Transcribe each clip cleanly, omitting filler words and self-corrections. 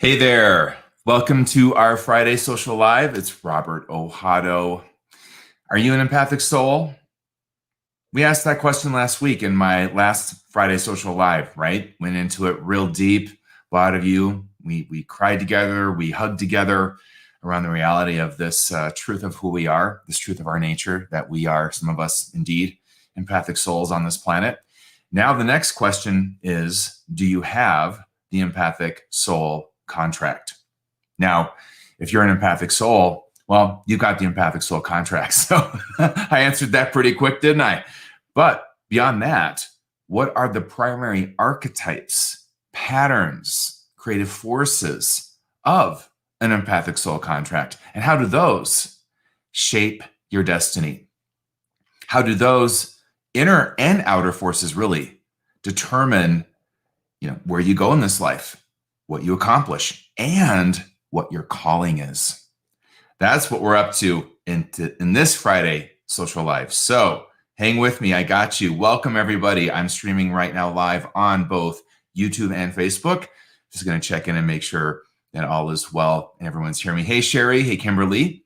Hey there. Welcome to our Friday Social Live. It's Robert Ohado. Are you an empathic soul? We asked that question last week in my last Friday Social Live, right? Went into it real deep. A lot of you, we cried together, we hugged together around the reality of this truth of who we are, this truth of our nature, that we are, some of us indeed, empathic souls on this planet. Now the next question is, do you have the empathic soul contract? Now, if you're an empathic soul, well, you got the empathic soul contract. So I answered that pretty quick, didn't I? But beyond that, what are the primary archetypes, patterns, creative forces of an empathic soul contract? And how do those shape your destiny? How do those inner and outer forces really determine, where you go in this life, what you accomplish, and what your calling is? That's what we're up to in this Friday Social Live. So hang with me. I got you. Welcome, everybody. I'm streaming right now live on both YouTube and Facebook. Just going to check in and make sure that all is well and everyone's hearing me. Hey, Sherry. Hey, Kimberly.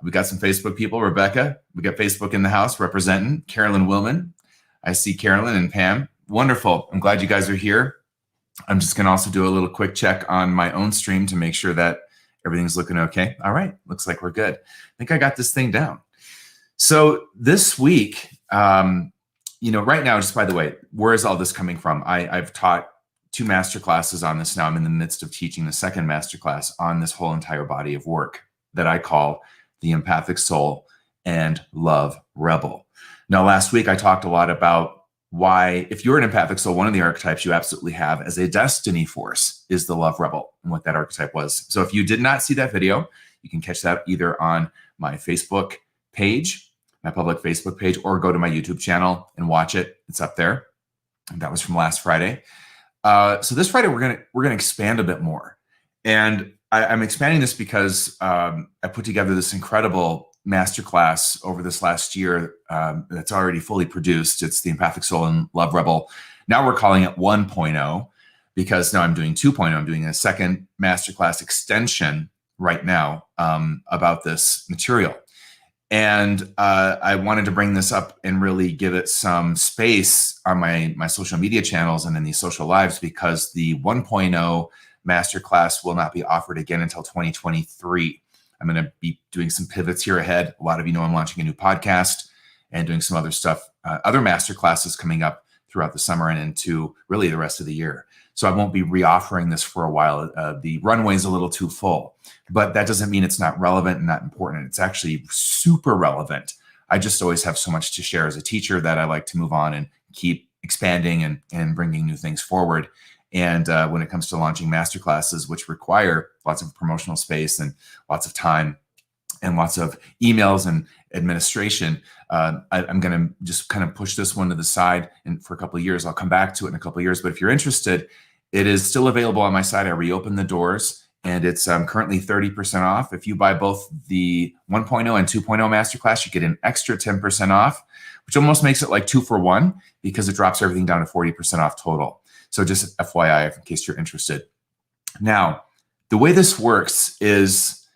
We got some Facebook people. Rebecca. We got Facebook in the house representing. Carolyn Willman. I see Carolyn and Pam. Wonderful. I'm glad you guys are here. I'm just going to also do a little quick check on my own stream to make sure that everything's looking okay. All right. Looks like we're good. I think I got this thing down. So this week, right now, just by the way, where is all this coming from? I've taught 2 master classes on this now. I'm in the midst of teaching the second master class on this whole entire body of work that I call the Empathic Soul and Love Rebel. Now, last week, I talked a lot about why, if you're an empathic soul, one of the archetypes you absolutely have as a destiny force is the love rebel, and what that archetype was. So if you did not see that video, you can catch that either on my Facebook page, my public Facebook page, or go to my YouTube channel and watch it. It's up there. And that was from last Friday. So this Friday, we're gonna expand a bit more. And I'm expanding this because I put together this incredible masterclass over this last year that's already fully produced. It's the Empathic Soul and Love Rebel. Now we're calling it 1.0 because now I'm doing 2.0. I'm doing a second masterclass extension right now about this material. And I wanted to bring this up and really give it some space on my social media channels and in these social lives, because the 1.0 masterclass will not be offered again until 2023. I'm going to be doing some pivots here ahead. A lot of you know I'm launching a new podcast and doing some other stuff, other master classes coming up throughout the summer and into really the rest of the year. So I won't be reoffering this for a while. The runway is a little too full, but that doesn't mean it's not relevant and not important. It's actually super relevant. I just always have so much to share as a teacher that I like to move on and keep expanding and bringing new things forward. And when it comes to launching masterclasses, which require lots of promotional space and lots of time and lots of emails and administration, I'm going to just kind of push this one to the side. And for a couple of years, I'll come back to it in a couple of years. But if you're interested, it is still available on my site. I reopened the doors, and it's currently 30% off. If you buy both the 1.0 and 2.0 masterclass, you get an extra 10% off, which almost makes it like 2 for 1 because it drops everything down to 40% off total. So just FYI, in case you're interested. Now, the way this works is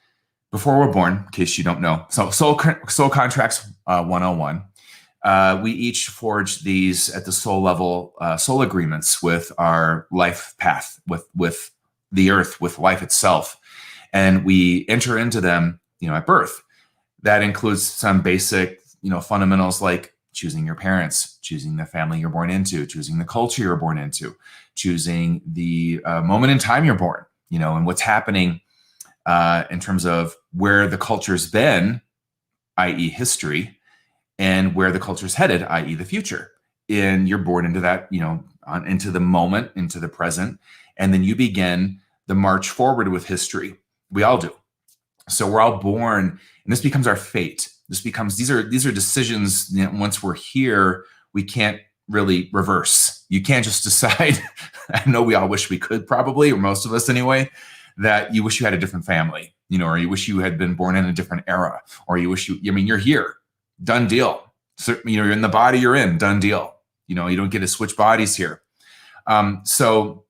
before we're born, in case you don't know. So Soul Contracts 101. We each forge these at the soul level, soul agreements with our life path, with the earth, with life itself. And we enter into them, at birth. That includes some basic, fundamentals like choosing your parents, choosing the family you're born into, choosing the culture you're born into, choosing the moment in time you're born, and what's happening in terms of where the culture's been, i.e. history, and where the culture's headed, i.e. the future. And you're born into that, into the moment, into the present, and then you begin the march forward with history. We all do. So we're all born, and this becomes our fate. These are decisions. Once we're here, we can't really reverse. You can't just decide. I know we all wish we could, probably, or most of us anyway, that you wish you had a different family, or you wish you had been born in a different era, or you wish you're here, done deal. So, you're in the body you're in, done deal. You don't get to switch bodies here. So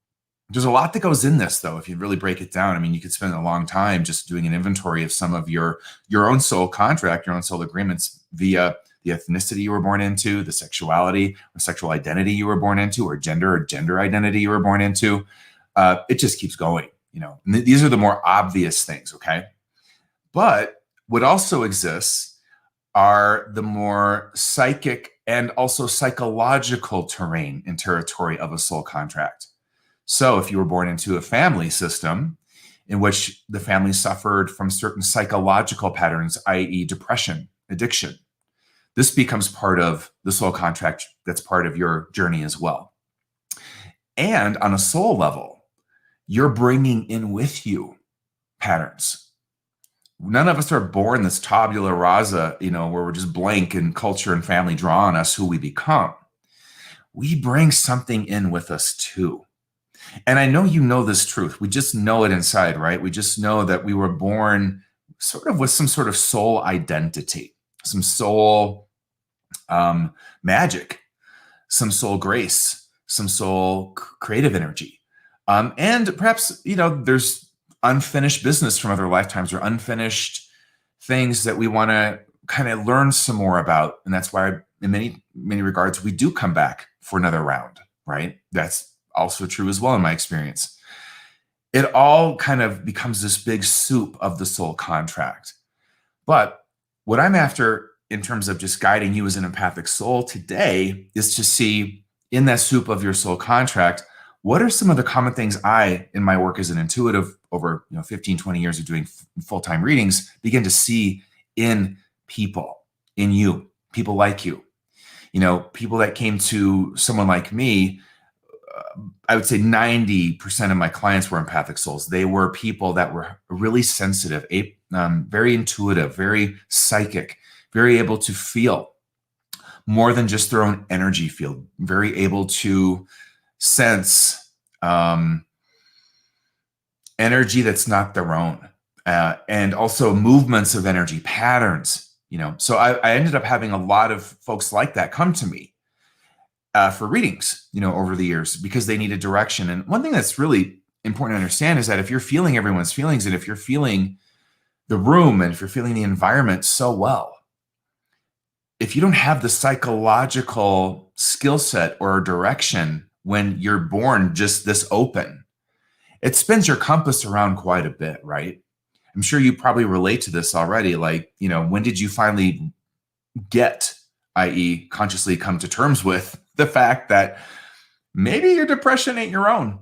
There's a lot that goes in this, though, if you really break it down. I mean, you could spend a long time just doing an inventory of some of your own soul contract, your own soul agreements via the ethnicity you were born into, the sexuality or sexual identity you were born into, or gender identity you were born into. It just keeps going, And these are the more obvious things, okay? But what also exists are the more psychic and also psychological terrain and territory of a soul contract. So if you were born into a family system in which the family suffered from certain psychological patterns, i.e. depression, addiction, this becomes part of the soul contract that's part of your journey as well. And on a soul level, you're bringing in with you patterns. None of us are born this tabula rasa, where we're just blank and culture and family draw on us who we become. We bring something in with us too. And I know you know this truth. We just know it inside, right? We just know that we were born sort of with some sort of soul identity, some soul magic, some soul grace, some soul creative energy. And perhaps, there's unfinished business from other lifetimes or unfinished things that we want to kind of learn some more about. And that's why in many regards, we do come back for another round, right? That's also true as well in my experience. It all kind of becomes this big soup of the soul contract. But what I'm after in terms of just guiding you as an empathic soul today is to see in that soup of your soul contract, what are some of the common things I, in my work as an intuitive over 15, 20 years of doing full-time readings, begin to see in people, in you, people like you, people that came to someone like me. I would say 90% of my clients were empathic souls. They were people that were really sensitive, very intuitive, very psychic, very able to feel more than just their own energy field, very able to sense energy that's not their own, and also movements of energy, patterns. So I ended up having a lot of folks like that come to me for readings, over the years because they needed direction. And one thing that's really important to understand is that if you're feeling everyone's feelings and if you're feeling the room and if you're feeling the environment so well, if you don't have the psychological skill set or direction when you're born just this open, it spins your compass around quite a bit, right? I'm sure you probably relate to this already. Like, when did you finally get, i.e. consciously come to terms with the fact that maybe your depression ain't your own.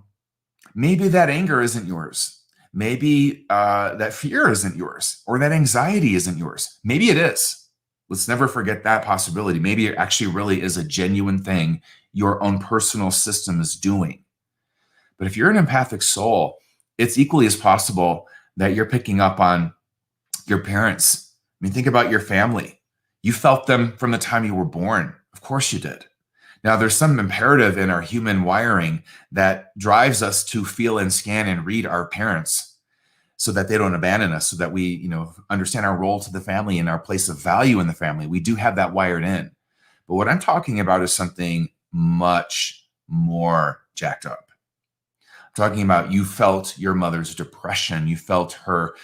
Maybe that anger isn't yours. Maybe that fear isn't yours, or that anxiety isn't yours. Maybe it is. Let's never forget that possibility. Maybe it actually really is a genuine thing your own personal system is doing. But if you're an empathic soul, it's equally as possible that you're picking up on your parents. I mean, think about your family. You felt them from the time you were born. Of course you did. Now, there's some imperative in our human wiring that drives us to feel and scan and read our parents so that they don't abandon us, so that we, understand our role to the family and our place of value in the family. We do have that wired in. But what I'm talking about is something much more jacked up. I'm talking about you felt your mother's depression. You felt her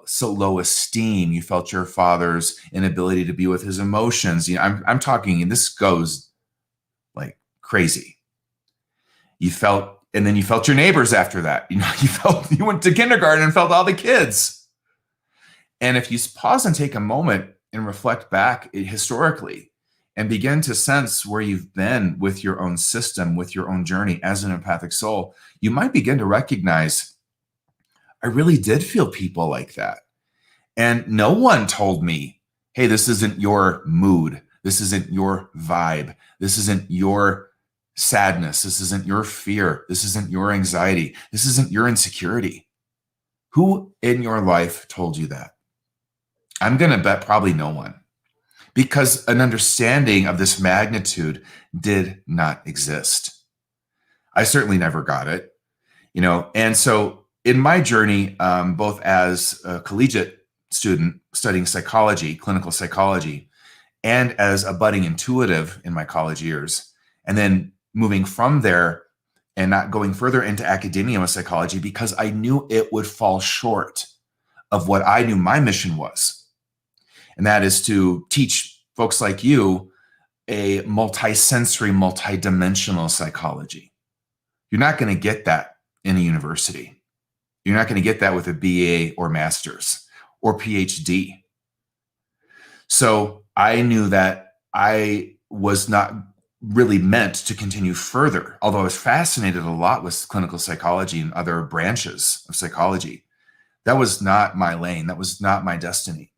so low esteem. You felt your father's inability to be with his emotions. I'm talking, and this goes like crazy. You felt, and then you felt your neighbors after that. You went to kindergarten and felt all the kids. And if you pause and take a moment and reflect back historically and begin to sense where you've been with your own system, with your own journey as an empathic soul, you might begin to recognize, I really did feel people like that. And no one told me, hey, this isn't your mood. This isn't your vibe. This isn't your sadness. This isn't your fear. This isn't your anxiety. This isn't your insecurity. Who in your life told you that? I'm going to bet probably no one, because an understanding of this magnitude did not exist. I certainly never got it, and so in my journey, both as a collegiate student studying psychology, clinical psychology, and as a budding intuitive in my college years, and then moving from there and not going further into academia with psychology because I knew it would fall short of what I knew my mission was. And that is to teach folks like you a multi-sensory, multi-dimensional psychology. You're not going to get that in a university. You're not going to get that with a BA or master's or PhD. So I knew that I was not really meant to continue further, although I was fascinated a lot with clinical psychology and other branches of psychology. That was not my lane. That was not my destiny.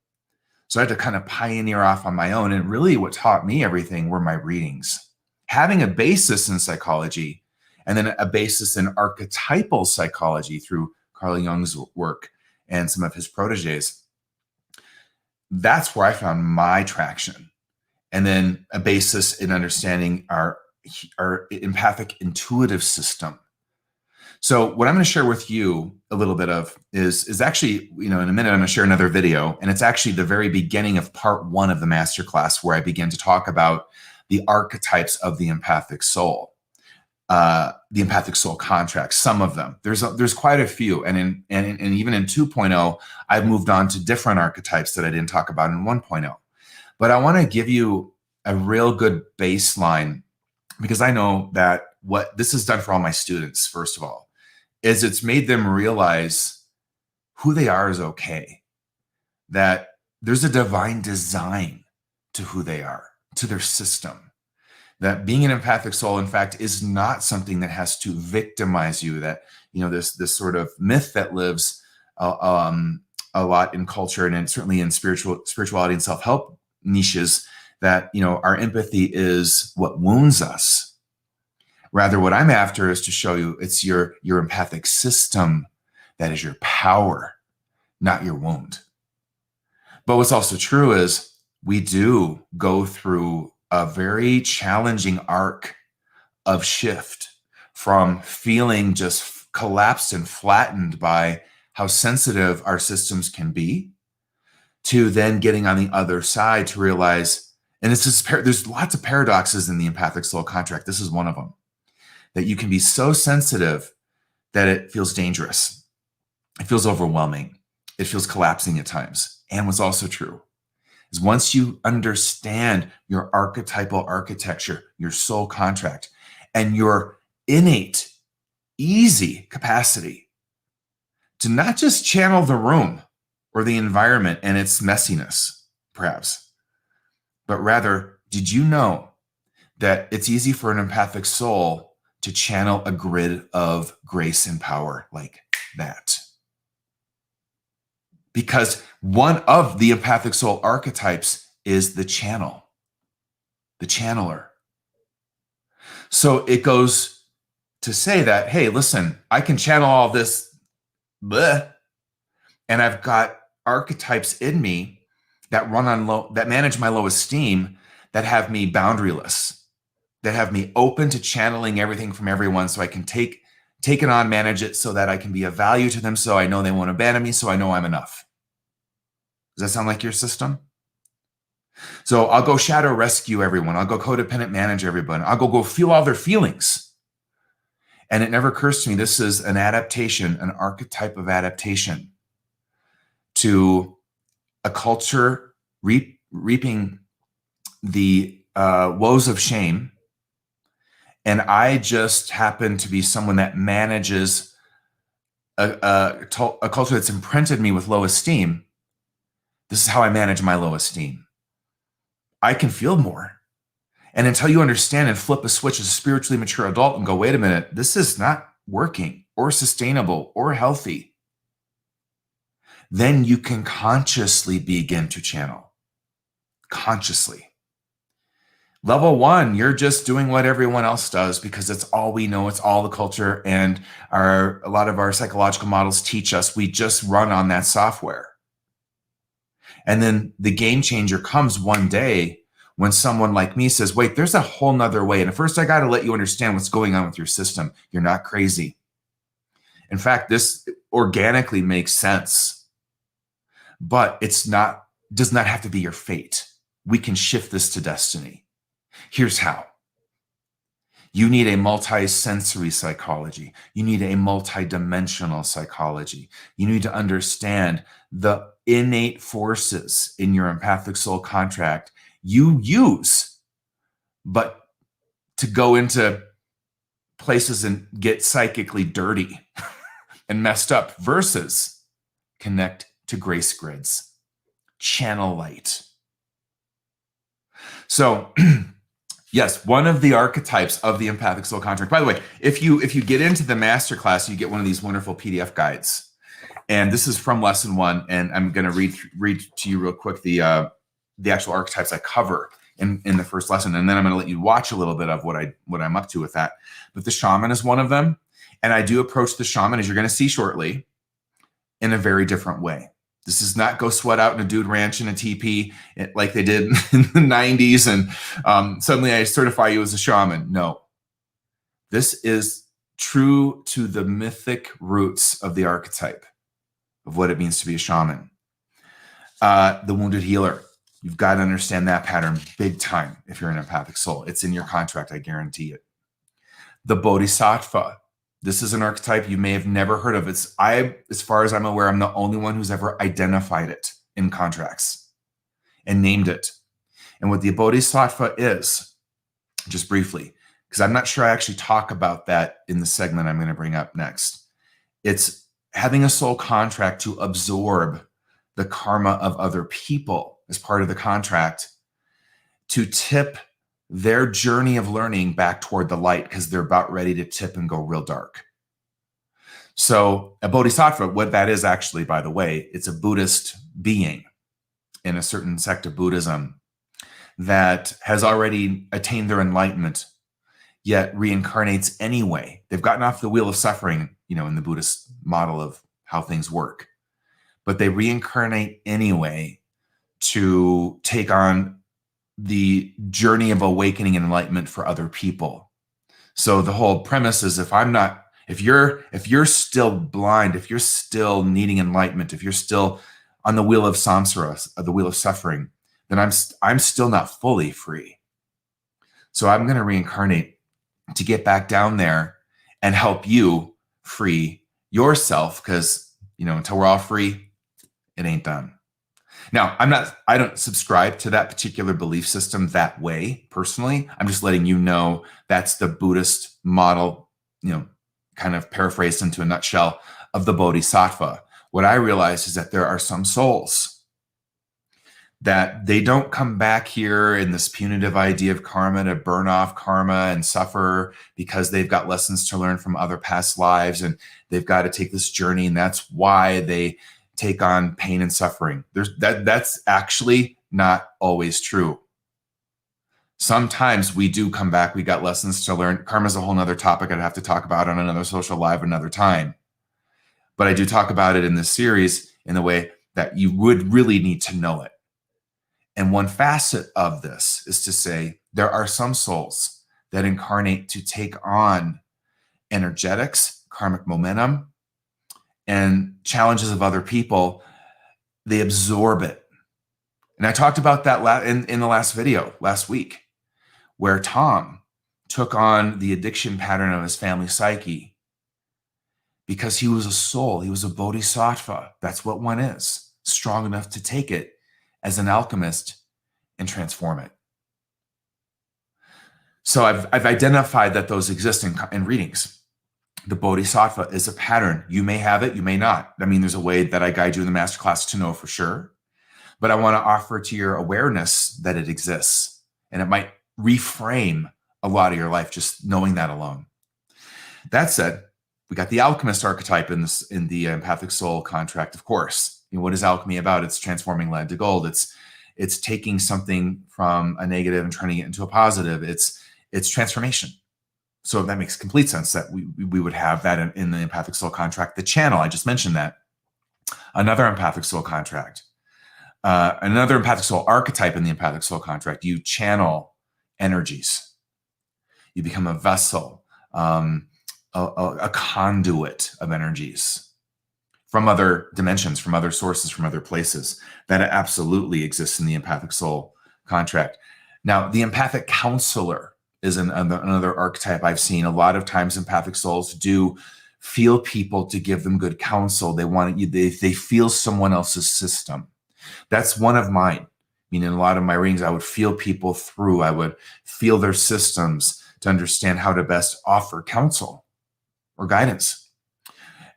So I had to kind of pioneer off on my own. And really what taught me everything were my readings. Having a basis in psychology and then a basis in archetypal psychology through Carl Jung's work and some of his proteges. That's where I found my traction. And then a basis in understanding our empathic intuitive system. So what I'm going to share with you a little bit of is actually, in a minute, I'm going to share another video. And it's actually the very beginning of part 1 of the masterclass where I begin to talk about the archetypes of the empathic soul, the Empathic Soul Contract, some of them. There's quite a few. And even in 2.0, I've moved on to different archetypes that I didn't talk about in 1.0. But I want to give you a real good baseline because I know that what this has done for all my students, first of all, is it's made them realize who they are is okay, that there's a divine design to who they are, to their system, that being an empathic soul, in fact, is not something that has to victimize you, that, this sort of myth that lives a lot in culture and certainly in spirituality and self-help niches, that, our empathy is what wounds us. Rather, what I'm after is to show you it's your empathic system that is your power, not your wound. But what's also true is we do go through a very challenging arc of shift from feeling just collapsed and flattened by how sensitive our systems can be to then getting on the other side to realize, and there's lots of paradoxes in the Empathic Soul Contract. This is one of them. That you can be so sensitive that it feels dangerous. It feels overwhelming. It feels collapsing at times. And what's also true is once you understand your archetypal architecture, your soul contract, and your innate, easy capacity to not just channel the room or the environment and its messiness, perhaps, but rather, did you know that it's easy for an empathic soul to channel a grid of grace and power like that? Because one of the empathic soul archetypes is the channel, the channeler. So it goes to say that, hey, listen, I can channel all this, bleh, and I've got archetypes in me that run on that manage my low esteem, that have me boundaryless, that have me open to channeling everything from everyone so I can take it on, manage it so that I can be of value to them, so I know they won't abandon me, so I know I'm enough. Does that sound like your system? So I'll go shadow rescue everyone. I'll go codependent manage everyone. I'll go feel all their feelings. And it never occurs to me this is an adaptation, an archetype of adaptation to a culture reaping the woes of shame. And I just happen to be someone that manages a culture that's imprinted me with low esteem. This is how I manage my low esteem. I can feel more. And until you understand and flip a switch as a spiritually mature adult and go, wait a minute, this is not working or sustainable or healthy, then you can consciously begin to channel. Consciously. Level 1, you're just doing what everyone else does because it's all we know, it's all the culture, and a lot of our psychological models teach us. We just run on that software. And then the game changer comes one day when someone like me says, wait, there's a whole nother way. And at first I got to let you understand what's going on with your system. You're not crazy. In fact, this organically makes sense, but does not have to be your fate. We can shift this to destiny. Here's how. You need a multi-sensory psychology. You need a multi-dimensional psychology. You need to understand the innate forces in your empathic soul contract you use, but to go into places and get psychically dirty and messed up versus connect to grace grids, channel light. So yes, one of the archetypes of the empathic soul contract. By the way, if you get into the masterclass, you get one of these wonderful PDF guides. And this is from lesson 1. And I'm going to read to you real quick the actual archetypes I cover in the first lesson. And then I'm going to let you watch a little bit of what I'm up to with that. But the shaman is one of them. And I do approach the shaman, as you're going to see shortly, in a very different way. This is not go sweat out in a dude ranch in a teepee like they did in the 90s and suddenly I certify you as a shaman. No. This is true to the mythic roots of the archetype of what it means to be a shaman. The wounded healer. You've got to understand that pattern big time if you're an empathic soul. It's in your contract, I guarantee it. The Bodhisattva. This is an archetype you may have never heard of. As far as I'm aware, I'm the only one who's ever identified it in contracts and named it. And what the Bodhisattva is, just briefly, because I'm not sure I actually talk about that in the segment I'm going to bring up next. It's having a soul contract to absorb the karma of other people as part of the contract to tip their journey of learning back toward the light because they're about ready to tip and go real dark. So a bodhisattva, what that is actually, by the way, it's a Buddhist being in a certain sect of Buddhism that has already attained their enlightenment, yet reincarnates anyway. They've gotten off the wheel of suffering, in the Buddhist model of how things work, but they reincarnate anyway to take on the journey of awakening and enlightenment for other people. So the whole premise is if you're still blind, if you're still needing enlightenment, if you're still on the wheel of samsara, the wheel of suffering, then I'm still not fully free. So I'm going to reincarnate to get back down there and help you free yourself because, until we're all free, it ain't done. Now, I don't subscribe to that particular belief system that way personally. I'm just letting you know that's the Buddhist model, kind of paraphrased into a nutshell of the Bodhisattva. What I realize is that there are some souls that they don't come back here in this punitive idea of karma to burn off karma and suffer because they've got lessons to learn from other past lives and they've got to take this journey. And that's why they take on pain and suffering. That's actually not always true. Sometimes we do come back. We got lessons to learn. Karma is a whole nother topic I'd have to talk about on another social live another time. But I do talk about it in this series in the way that you would really need to know it. And one facet of this is to say there are some souls that incarnate to take on energetics, karmic momentum, and challenges of other people. They absorb it. And I talked about that in the last video last week, where Tom took on the addiction pattern of his family psyche because he was a soul. He was a bodhisattva. That's what one is, strong enough to take it as an alchemist and transform it. So I've identified that those exist in readings. The bodhisattva is a pattern. You may have it, you may not. There's a way that I guide you in the masterclass to know for sure. But I want to offer to your awareness that it exists. And it might reframe a lot of your life just knowing that alone. That said, we got the Alchemist Archetype in the Empathic Soul Contract, of course. What is alchemy about? It's transforming lead to gold. It's taking something from a negative and turning it into a positive. It's transformation. So that makes complete sense that we would have that in the Empathic Soul Contract. The channel, I just mentioned that. Another Empathic Soul Contract. Another Empathic Soul Archetype in the Empathic Soul Contract. You channel energies. You become a vessel, a conduit of energies from other dimensions, from other sources, from other places. That absolutely exists in the Empathic Soul Contract. Now, the Empathic Counselor is another archetype I've seen. A lot of times empathic souls do feel people to give them good counsel. They feel someone else's system. That's one of mine. Meaning, a lot of my readings, I would feel people through. I would feel their systems to understand how to best offer counsel or guidance.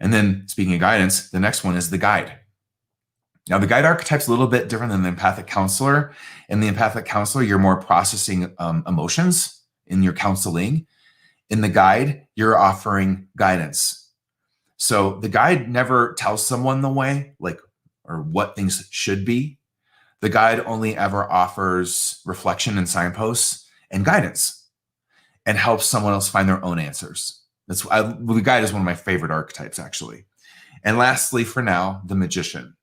And then, speaking of guidance, the next one is the guide. Now, the guide archetype is a little bit different than the empathic counselor. In the empathic counselor, you're more processing emotions in your counseling. In the guide, you're offering guidance. So the guide never tells someone the way, or what things should be. The guide only ever offers reflection and signposts and guidance, and helps someone else find their own answers. The guide is one of my favorite archetypes, actually. And lastly, for now, the magician.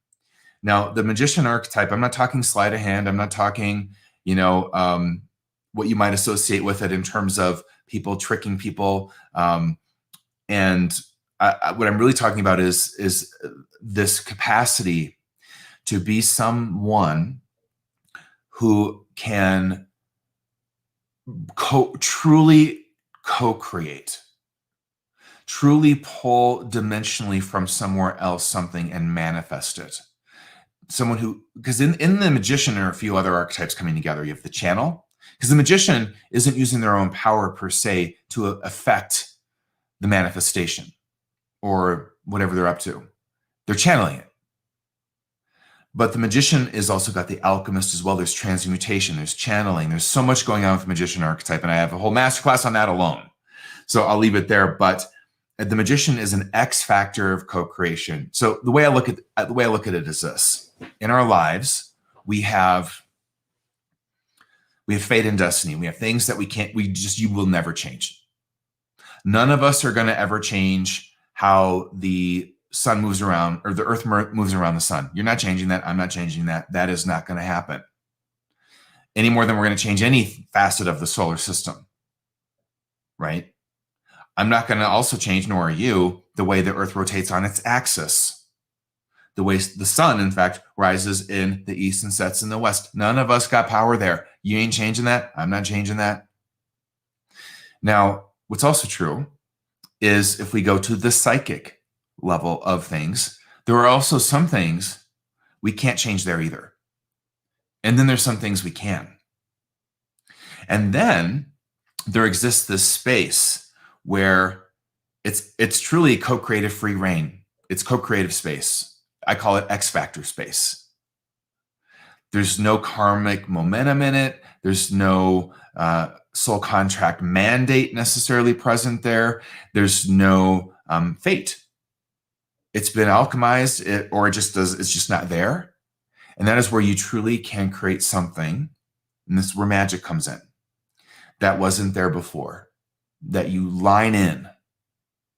Now, the magician archetype, I'm not talking sleight of hand. I'm not talking, what you might associate with it in terms of people tricking people. What I'm really talking about is this capacity to be someone who can truly co-create, truly pull dimensionally from somewhere else something and manifest it. Someone who, because in the magician there are a few other archetypes coming together. You have the channel, because the magician isn't using their own power per se to affect the manifestation or whatever they're up to. They're channeling it. But the magician is also got the alchemist as well. There's transmutation, there's channeling. There's so much going on with the magician archetype, and I have a whole masterclass on that alone. So I'll leave it there. But the magician is an X factor of co-creation. So the way I look at it is this: in our lives, we have fate and destiny. We have things that you will never change. None of us are going to ever change how the sun moves around, or the earth moves around the sun. You're not changing that. I'm not changing that. That is not going to happen any more than we're going to change any facet of the solar system, right? I'm not going to also change, nor are you, the way the earth rotates on its axis. The way the sun, in fact, rises in the east and sets in the west. None of us got power there. You ain't changing that. I'm not changing that. Now, what's also true is if we go to the psychic level of things, there are also some things we can't change there either. And then there's some things we can. And then there exists this space where it's truly co-creative free reign. It's co-creative space. I call it X factor space. There's no karmic momentum in it. There's no soul contract mandate necessarily present there. There's no fate. It's been alchemized, it's just not there. And that is where you truly can create something, and this is where magic comes in, that wasn't there before, that you line in,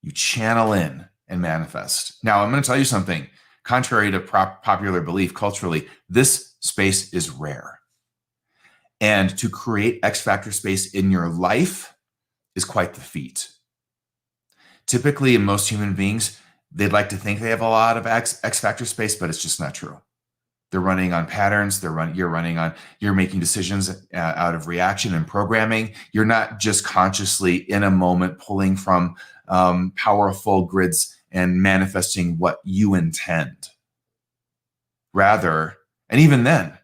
you channel in and manifest. Now, I'm going to tell you something. Contrary to popular belief culturally, this space is rare. And to create X factor space in your life is quite the feat. Typically, in most human beings, they'd like to think they have a lot of X factor space, but it's just not true. They're running on patterns. You're making decisions out of reaction and programming. You're not just consciously in a moment pulling from powerful grids and manifesting what you intend. Rather, and even then,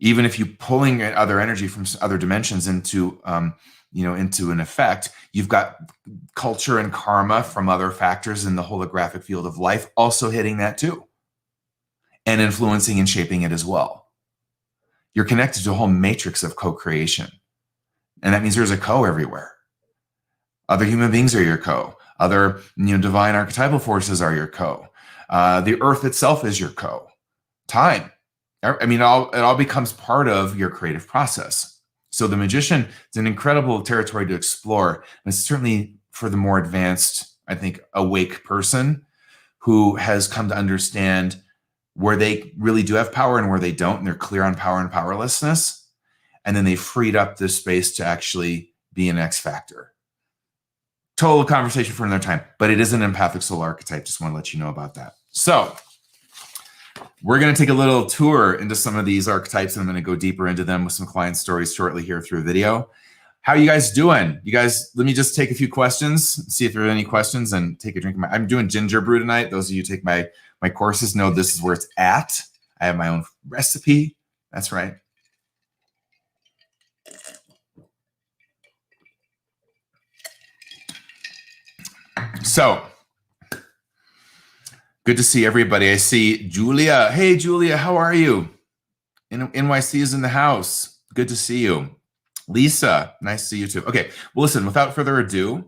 even if you're pulling other energy from other dimensions into an effect, you've got culture and karma from other factors in the holographic field of life also hitting that too, and influencing and shaping it as well. You're connected to a whole matrix of co-creation. And that means there's a co everywhere. Other human beings are your co. Other divine archetypal forces are your co. The earth itself is your co. Time. It all becomes part of your creative process. So the magician is an incredible territory to explore. And it's certainly for the more advanced, I think, awake person who has come to understand where they really do have power and where they don't, and they're clear on power and powerlessness. And then they freed up this space to actually be an X factor. Total conversation for another time, but it is an empathic soul archetype. Just want to let you know about that. So we're going to take a little tour into some of these archetypes, and I'm going to go deeper into them with some client stories shortly here through video. How are you guys doing? You guys, let me just take a few questions, see if there are any questions, and take a drink. I'm doing ginger brew tonight. Those of you who take my courses know this is where it's at. I have my own recipe. That's right. So, good to see everybody. I see Julia. Hey, Julia, how are you? NYC is in the house. Good to see you. Lisa, nice to see you too. Okay, well, listen, without further ado,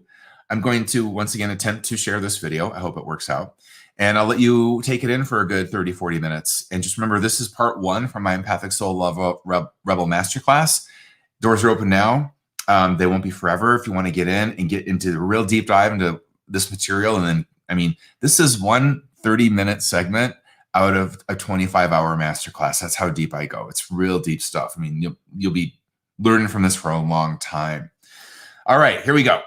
I'm going to once again attempt to share this video. I hope it works out. And I'll let you take it in for a good 30, 40 minutes. And just remember, this is part 1 from my Empathic Soul Rebel Masterclass. Doors are open now. They won't be forever if you want to get in and get into the real deep dive into this material. And then, I mean, this is one 30-minute segment out of a 25-hour masterclass. That's how deep I go. It's real deep stuff. I mean, you'll be learning from this for a long time. All right, here we go,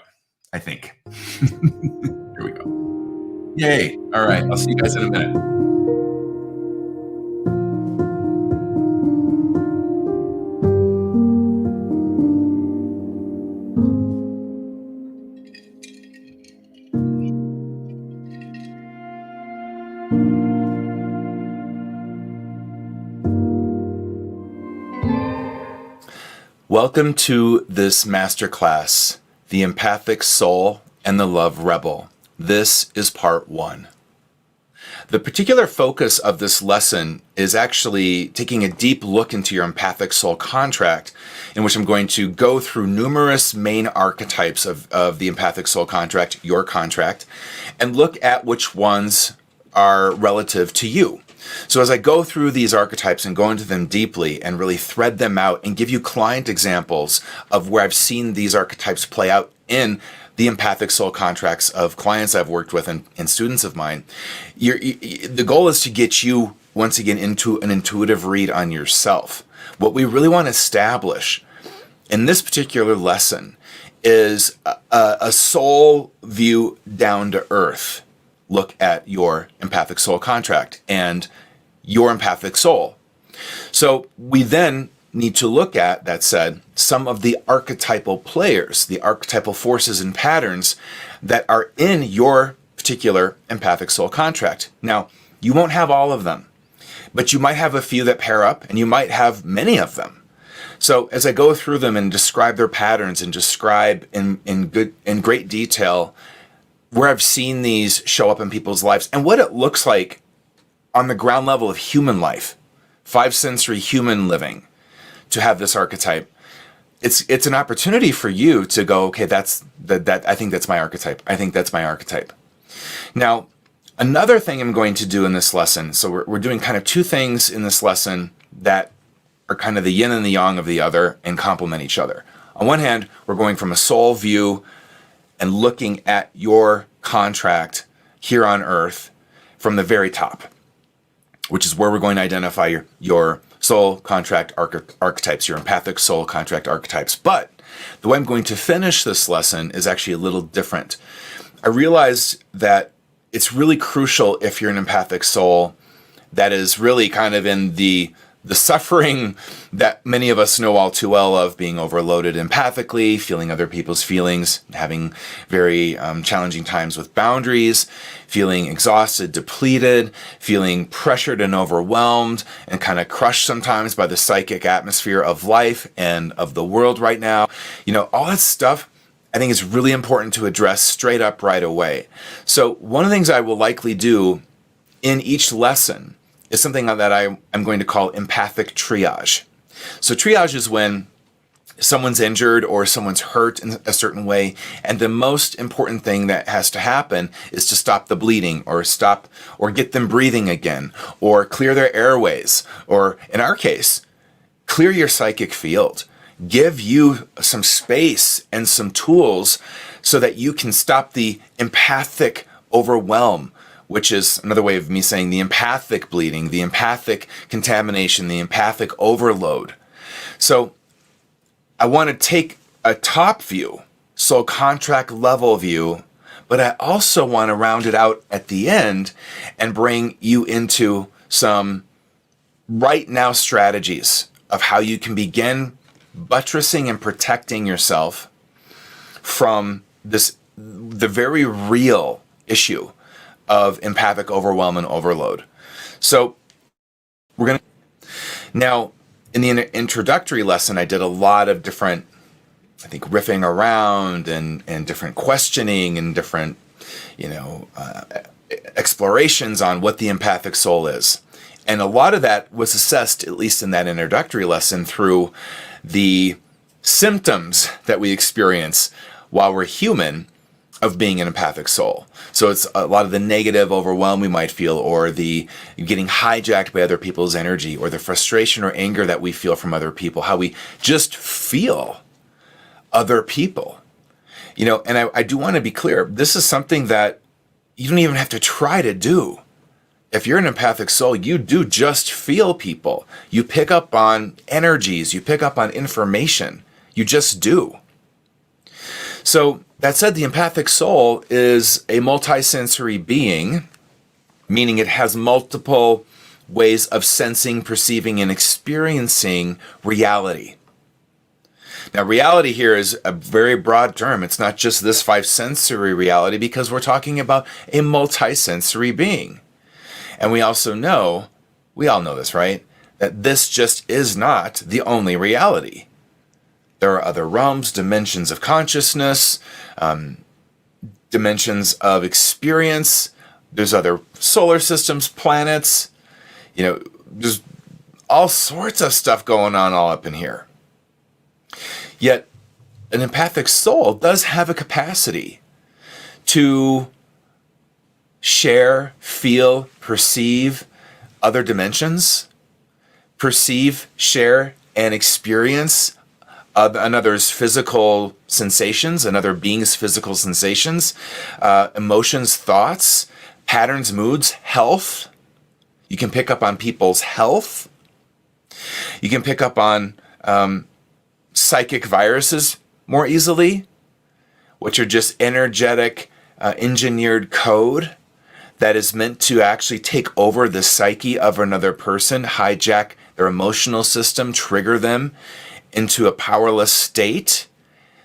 I think. Here we go. Yay. All right, I'll see you guys in a minute. Welcome to this masterclass, The Empathic Soul and the Love Rebel. This is part 1. The particular focus of this lesson is actually taking a deep look into your Empathic Soul Contract, in which I'm going to go through numerous main archetypes of the Empathic Soul Contract, your contract, and look at which ones are relative to you. So as I go through these archetypes and go into them deeply and really thread them out and give you client examples of where I've seen these archetypes play out in the Empathic Soul Contracts of clients I've worked with and students of mine, the goal is to get you, once again, into an intuitive read on yourself. What we really want to establish in this particular lesson is a soul view down to earth look at your Empathic Soul Contract and your empathic soul. So we then need to look at, that said, some of the archetypal players, the archetypal forces and patterns that are in your particular Empathic Soul Contract. Now, you won't have all of them, but you might have a few that pair up, and you might have many of them. So as I go through them and describe their patterns and describe in great detail where I've seen these show up in people's lives and what it looks like on the ground level of human life, 5 sensory human living, to have this archetype, it's an opportunity for you to go, okay, I think that's my archetype. I think that's my archetype. Now, another thing I'm going to do in this lesson, so we're doing kind of 2 things in this lesson that are kind of the yin and the yang of the other and complement each other. On one hand, we're going from a soul view and looking at your contract here on earth from the very top, which is where we're going to identify your soul contract archetypes, your Empathic Soul Contract archetypes. But the way I'm going to finish this lesson is actually a little different. I realized that it's really crucial, if you're an empathic soul that is really kind of in the suffering that many of us know all too well of, being overloaded empathically, feeling other people's feelings, having very challenging times with boundaries, feeling exhausted, depleted, feeling pressured and overwhelmed, and kind of crushed sometimes by the psychic atmosphere of life and of the world right now. You know, all that stuff I think is really important to address straight up right away. So one of the things I will likely do in each lesson is something that I'm going to call empathic triage. So triage is when someone's injured or someone's hurt in a certain way, and the most important thing that has to happen is to stop the bleeding, or get them breathing again, or clear their airways, or in our case, clear your psychic field. Give you some space and some tools so that you can stop the empathic overwhelm, which is another way of me saying the empathic bleeding, the empathic contamination, the empathic overload. So I want to take a top view, soul contract level view, but I also want to round it out at the end and bring you into some right now strategies of how you can begin buttressing and protecting yourself from the very real issue of empathic overwhelm and overload. So we're going to, now in the introductory lesson, I did a lot of different, I think, riffing around and different questioning and different, explorations on what the empathic soul is. And a lot of that was assessed, at least in that introductory lesson, through the symptoms that we experience while we're human of being an empathic soul. So it's a lot of the negative overwhelm we might feel, or the getting hijacked by other people's energy, or the frustration or anger that we feel from other people, how we just feel other people. And I do want to be clear, this is something that you don't even have to try to do. If you're an empathic soul, you do just feel people. You pick up on energies, you pick up on information. You just do. So that said, the empathic soul is a multisensory being, meaning it has multiple ways of sensing, perceiving, and experiencing reality. Now, reality here is a very broad term. It's not just this five sensory reality, because we're talking about a multisensory being. And we all know this, right? That this just is not the only reality. There are other realms, dimensions of consciousness, dimensions of experience. There's other solar systems, planets. There's all sorts of stuff going on all up in here. Yet, an empathic soul does have a capacity to share, feel, perceive other dimensions, perceive, share, and experience another's physical sensations, another being's physical sensations, emotions, thoughts, patterns, moods, health. You can pick up on people's health. You can pick up on psychic viruses more easily, which are just energetic, engineered code that is meant to actually take over the psyche of another person, hijack their emotional system, trigger them into a powerless state,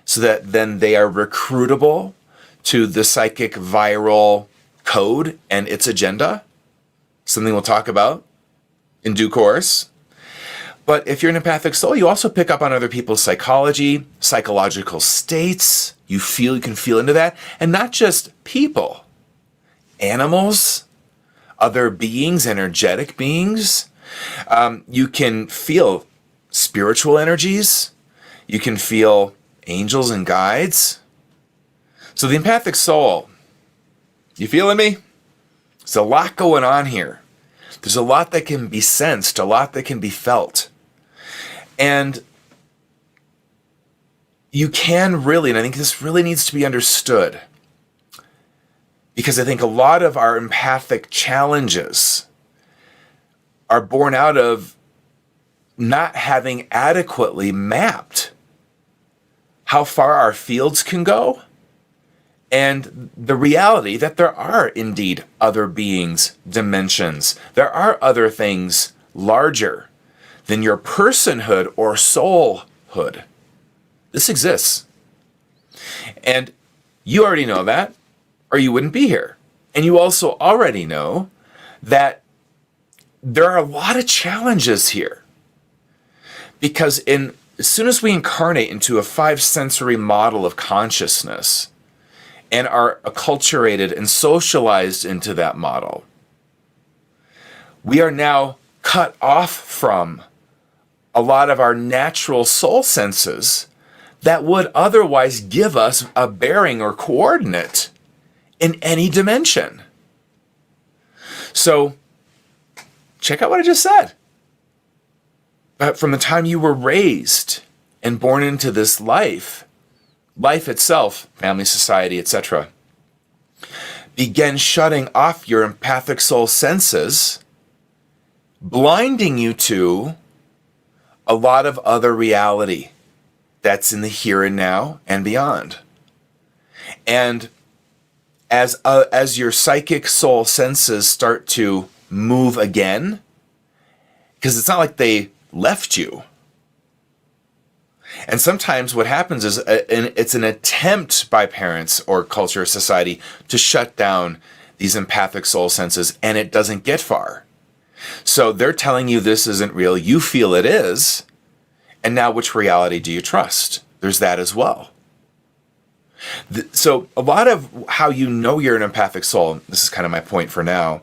so that then they are recruitable to the psychic viral code and its agenda. Something we'll talk about in due course. But if you're an empathic soul, you also pick up on other people's psychology, psychological states. You can feel into that. And not just people, animals, other beings, energetic beings. You can feel spiritual energies. You can feel angels and guides. So the empathic soul, you feeling me? There's a lot going on here. There's a lot that can be sensed, a lot that can be felt. And you can really, and I think this really needs to be understood, because I think a lot of our empathic challenges are born out of not having adequately mapped how far our fields can go, and the reality that there are indeed other beings, dimensions. There are other things larger than your personhood or soulhood. This exists. And you already know that, or you wouldn't be here. And you also already know that there are a lot of challenges here. Because as soon as we incarnate into a five sensory model of consciousness and are acculturated and socialized into that model, we are now cut off from a lot of our natural soul senses that would otherwise give us a bearing or coordinate in any dimension. So, check out what I just said. But from the time you were raised and born into this life itself, family, society, etc., began shutting off your empathic soul senses, blinding you to a lot of other reality that's in the here and now and beyond. And as your psychic soul senses start to move again, because it's not like they left you, And sometimes what happens is it's an attempt by parents or culture or society to shut down these empathic soul senses, and it doesn't get far. So they're telling you this isn't real. You feel it is. And now which reality do you trust? There's that as well. So a lot of how you know you're an empathic soul, this is kind of my point for now,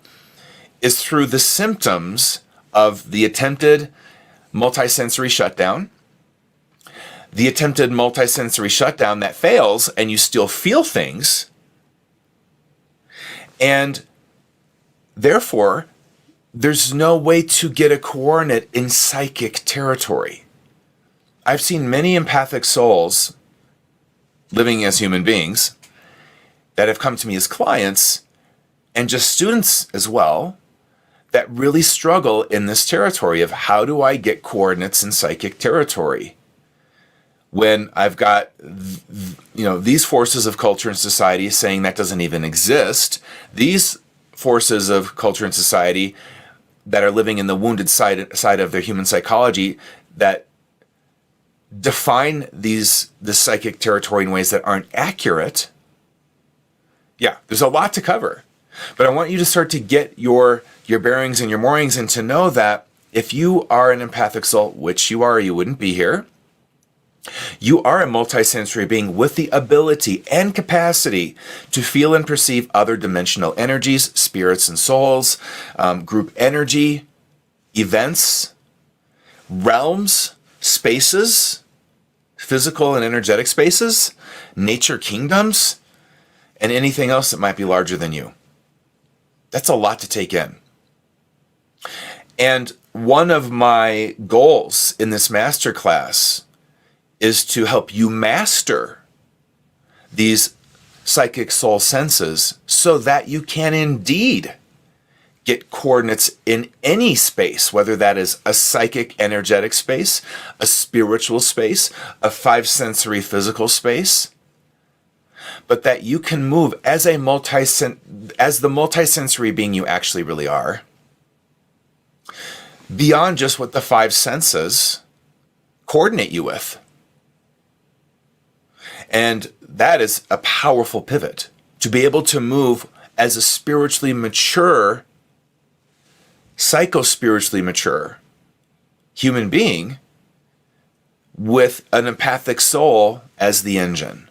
is through the symptoms of the attempted multisensory shutdown, the attempted multisensory shutdown that fails and you still feel things, and therefore there's no way to get a coordinate in psychic territory. I've seen many empathic souls living as human beings that have come to me as clients, and just students as well, that really struggle in this territory of how do I get coordinates in psychic territory when I've got these forces of culture and society saying that doesn't even exist, these forces of culture and society that are living in the wounded side of their human psychology that define the psychic territory in ways that aren't accurate. Yeah, there's a lot to cover. But I want you to start to get your bearings and your moorings, and to know that if you are an empathic soul, which you are, you wouldn't be here. You are a multisensory being with the ability and capacity to feel and perceive other dimensional energies, spirits and souls, group energy, events, realms, spaces, physical and energetic spaces, nature kingdoms, and anything else that might be larger than you. That's a lot to take in. And one of my goals in this masterclass is to help you master these psychic soul senses so that you can indeed get coordinates in any space, whether that is a psychic energetic space, a spiritual space, a five-sensory physical space, but that you can move as the multisensory being you actually really are, beyond just what the five senses coordinate you with. And that is a powerful pivot, to be able to move as a spiritually mature, psycho-spiritually mature human being with an empathic soul as the engine.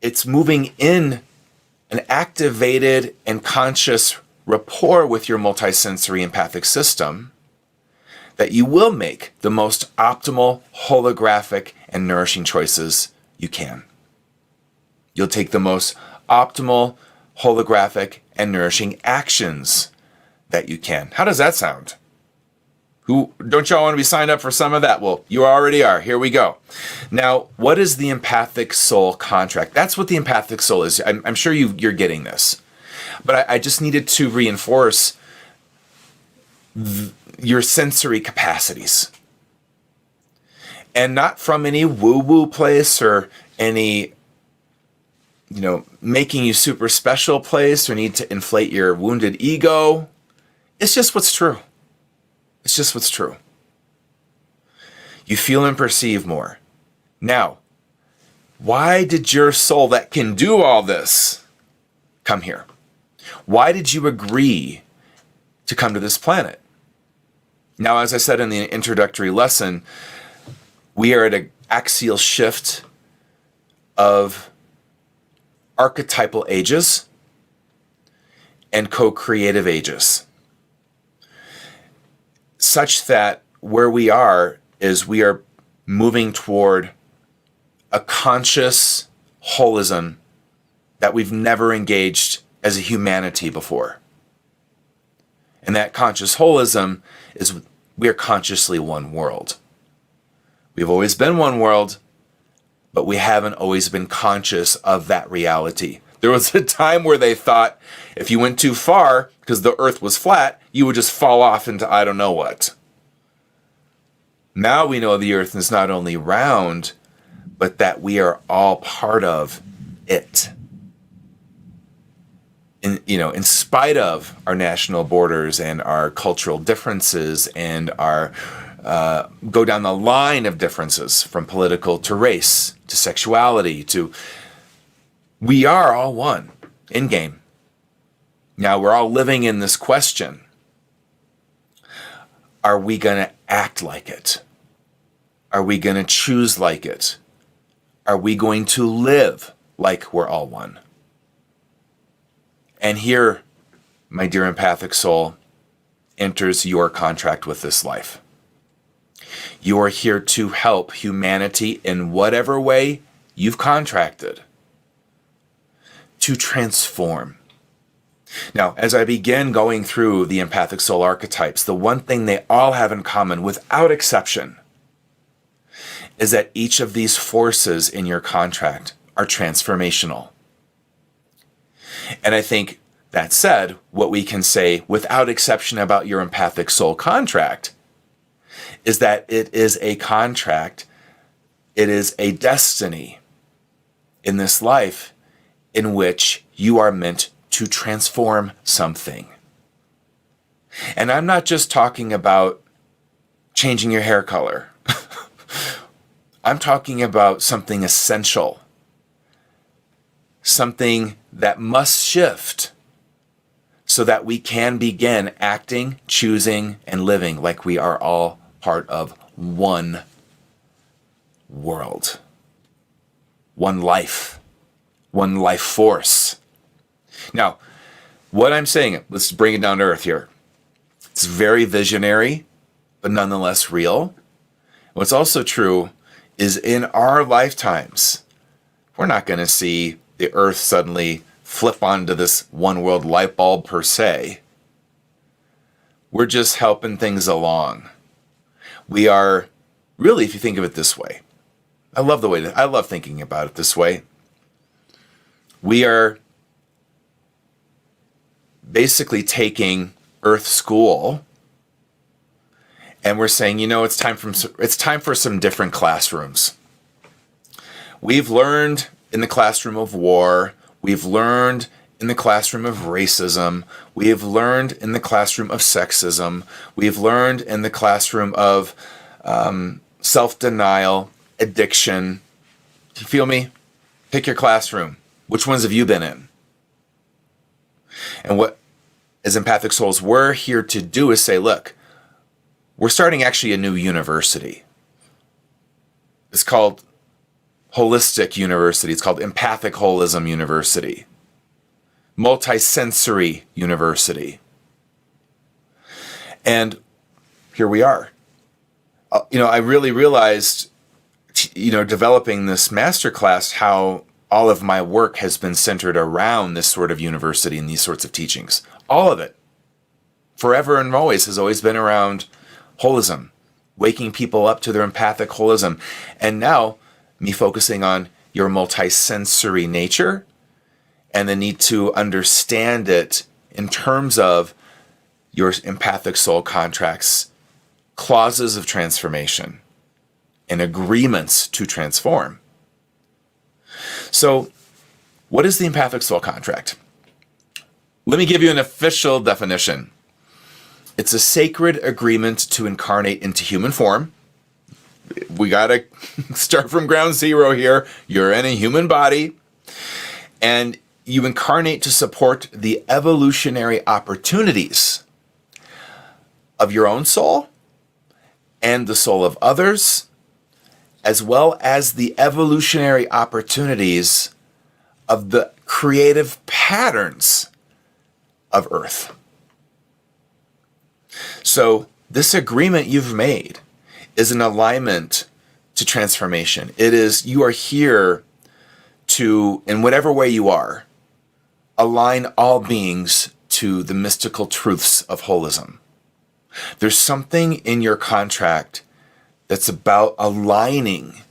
It's moving in an activated and conscious rapport with your multisensory empathic system that you will make the most optimal, holographic, and nourishing choices you can. You'll take the most optimal, holographic, and nourishing actions that you can. How does that sound? Don't y'all want to be signed up for some of that? Well, you already are. Here we go. Now, what is the Empathic Soul Contract? That's what the Empathic Soul is. I'm sure you're getting this. But I just needed to reinforce your sensory capacities. And not from any woo-woo place or any, making you super special place or need to inflate your wounded ego. It's just what's true. It's just what's true. You feel and perceive more. Now, why did your soul that can do all this come here? Why did you agree to come to this planet? Now, as I said in the introductory lesson, we are at an axial shift of archetypal ages and co-creative ages, such that where we are is we are moving toward a conscious holism that we've never engaged as a humanity before. And that conscious holism is we are consciously one world. We've always been one world, but we haven't always been conscious of that reality. There was a time where they thought if you went too far, because the earth was flat, you would just fall off into I don't know what. Now we know the earth is not only round, but that we are all part of it. In spite of our national borders and our cultural differences and our go down the line of differences from political to race to sexuality to we are all one in game. Now we're all living in this question. Are we going to act like it? Are we going to choose like it? Are we going to live like we're all one? And here, my dear empathic soul, enters your contract with this life. You are here to help humanity in whatever way you've contracted to transform. Now, as I begin going through the empathic soul archetypes, the one thing they all have in common, without exception, is that each of these forces in your contract are transformational. And I think that said, what we can say without exception about your empathic soul contract is that it is a contract, it is a destiny in this life in which you are meant to transform something. And I'm not just talking about changing your hair color. I'm talking about something essential, something that must shift so that we can begin acting, choosing, and living like we are all part of one world, one life force. Now, what I'm saying, let's bring it down to earth here. It's very visionary, but nonetheless real. What's also true is in our lifetimes, we're not going to see the earth suddenly flip onto this one world light bulb per se. We're just helping things along. We are really, if you think of it this way, I love thinking about it this way. We are basically taking Earth School and we're saying, it's time for some different classrooms. We've learned in the classroom of war. We've learned in the classroom of racism. We have learned in the classroom of sexism. We've learned in the classroom of self-denial, addiction. Do you feel me? Pick your classroom. Which ones have you been in? And what, as empathic souls, we're here to do is say, look, we're starting actually a new university. It's called Holistic University. It's called Empathic Holism University. Multisensory University. And here we are. I really realized, developing this masterclass, how all of my work has been centered around this sort of university and these sorts of teachings. All of it, forever and always, has always been around holism, waking people up to their empathic holism. And now, me focusing on your multisensory nature and the need to understand it in terms of your empathic soul contracts, clauses of transformation, and agreements to transform. So, what is the empathic soul contract? Let me give you an official definition. It's a sacred agreement to incarnate into human form. We got to start from ground zero here. You're in a human body, and you incarnate to support the evolutionary opportunities of your own soul and the soul of others, as well as the evolutionary opportunities of the creative patterns of Earth. So this agreement you've made is an alignment to transformation. It is, you are here to, in whatever way you are, align all beings to the mystical truths of holism. There's something in your contract that's about aligning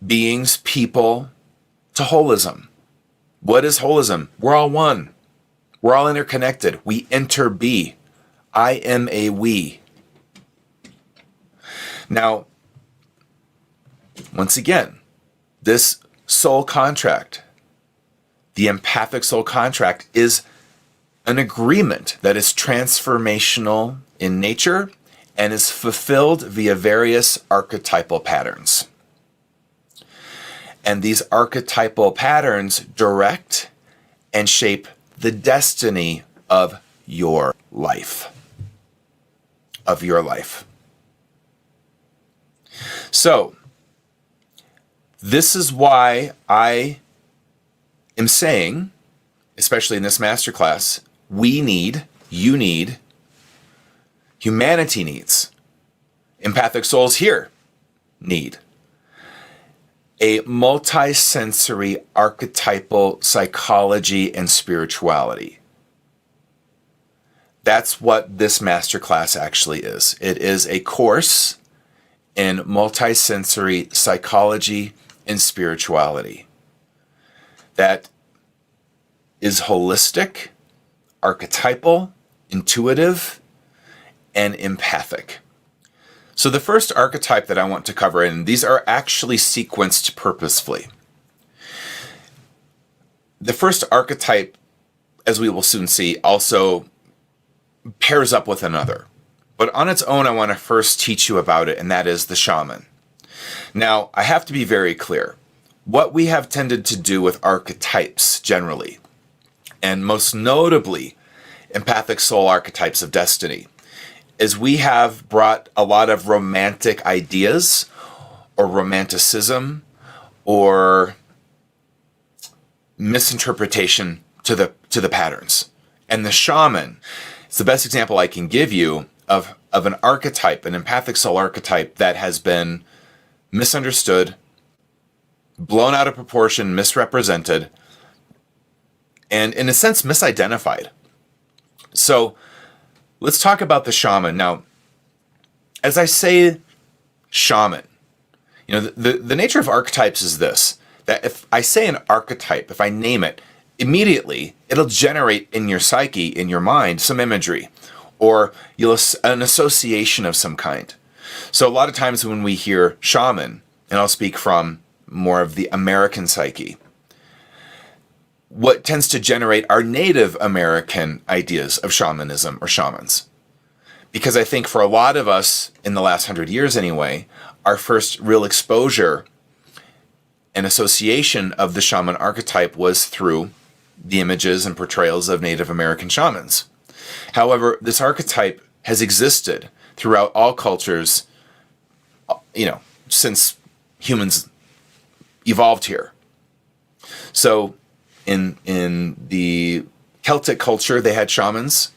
beings, people, to holism. What is holism? We're all one. We're all interconnected. We inter-be. I am a we. Now, once again, this soul contract, the empathic soul contract, is an agreement that is transformational in nature and is fulfilled via various archetypal patterns. And these archetypal patterns direct and shape the destiny of your life. So, this is why I am saying, especially in this masterclass, you need, humanity needs, empathic souls here need a multi-sensory archetypal psychology and spirituality. That's what this masterclass actually is. It is a course in multi-sensory psychology and spirituality that is holistic, archetypal, intuitive, and empathic. So the first archetype that I want to cover, and these are actually sequenced purposefully. The first archetype, as we will soon see, also pairs up with another. But on its own, I want to first teach you about it, and that is the shaman. Now, I have to be very clear. What we have tended to do with archetypes generally, and most notably, empathic soul archetypes of destiny, is we have brought a lot of romantic ideas or romanticism or misinterpretation to the patterns. And the shaman is the best example I can give you of an archetype, an empathic soul archetype that has been misunderstood, blown out of proportion, misrepresented, and in a sense misidentified. So let's talk about the shaman. Now, as I say shaman, the nature of archetypes is this, that if I say an archetype, if I name it, immediately it'll generate in your psyche, in your mind, some imagery, or an association of some kind. So a lot of times when we hear shaman, and I'll speak from more of the American psyche, what tends to generate are Native American ideas of shamanism or shamans. Because I think for a lot of us, in the last 100 years anyway, our first real exposure and association of the shaman archetype was through the images and portrayals of Native American shamans. However, this archetype has existed throughout all cultures, since humans evolved here. So in the Celtic culture, they had shamans.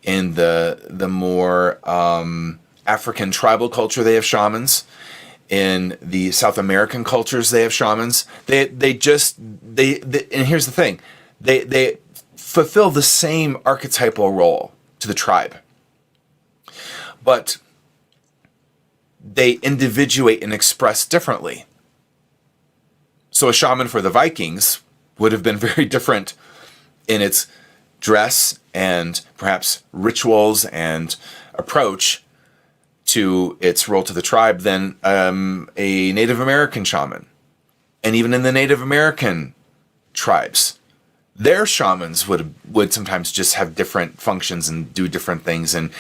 In the more African tribal culture, they have shamans. In the South American cultures, they have shamans. They and here's the thing, they fulfill the same archetypal role to the tribe, but they individuate and express differently. So a shaman for the Vikings would have been very different in its dress and perhaps rituals and approach to its role to the tribe than a Native American shaman. And even in the Native American tribes, their shamans would sometimes just have different functions and do different things and,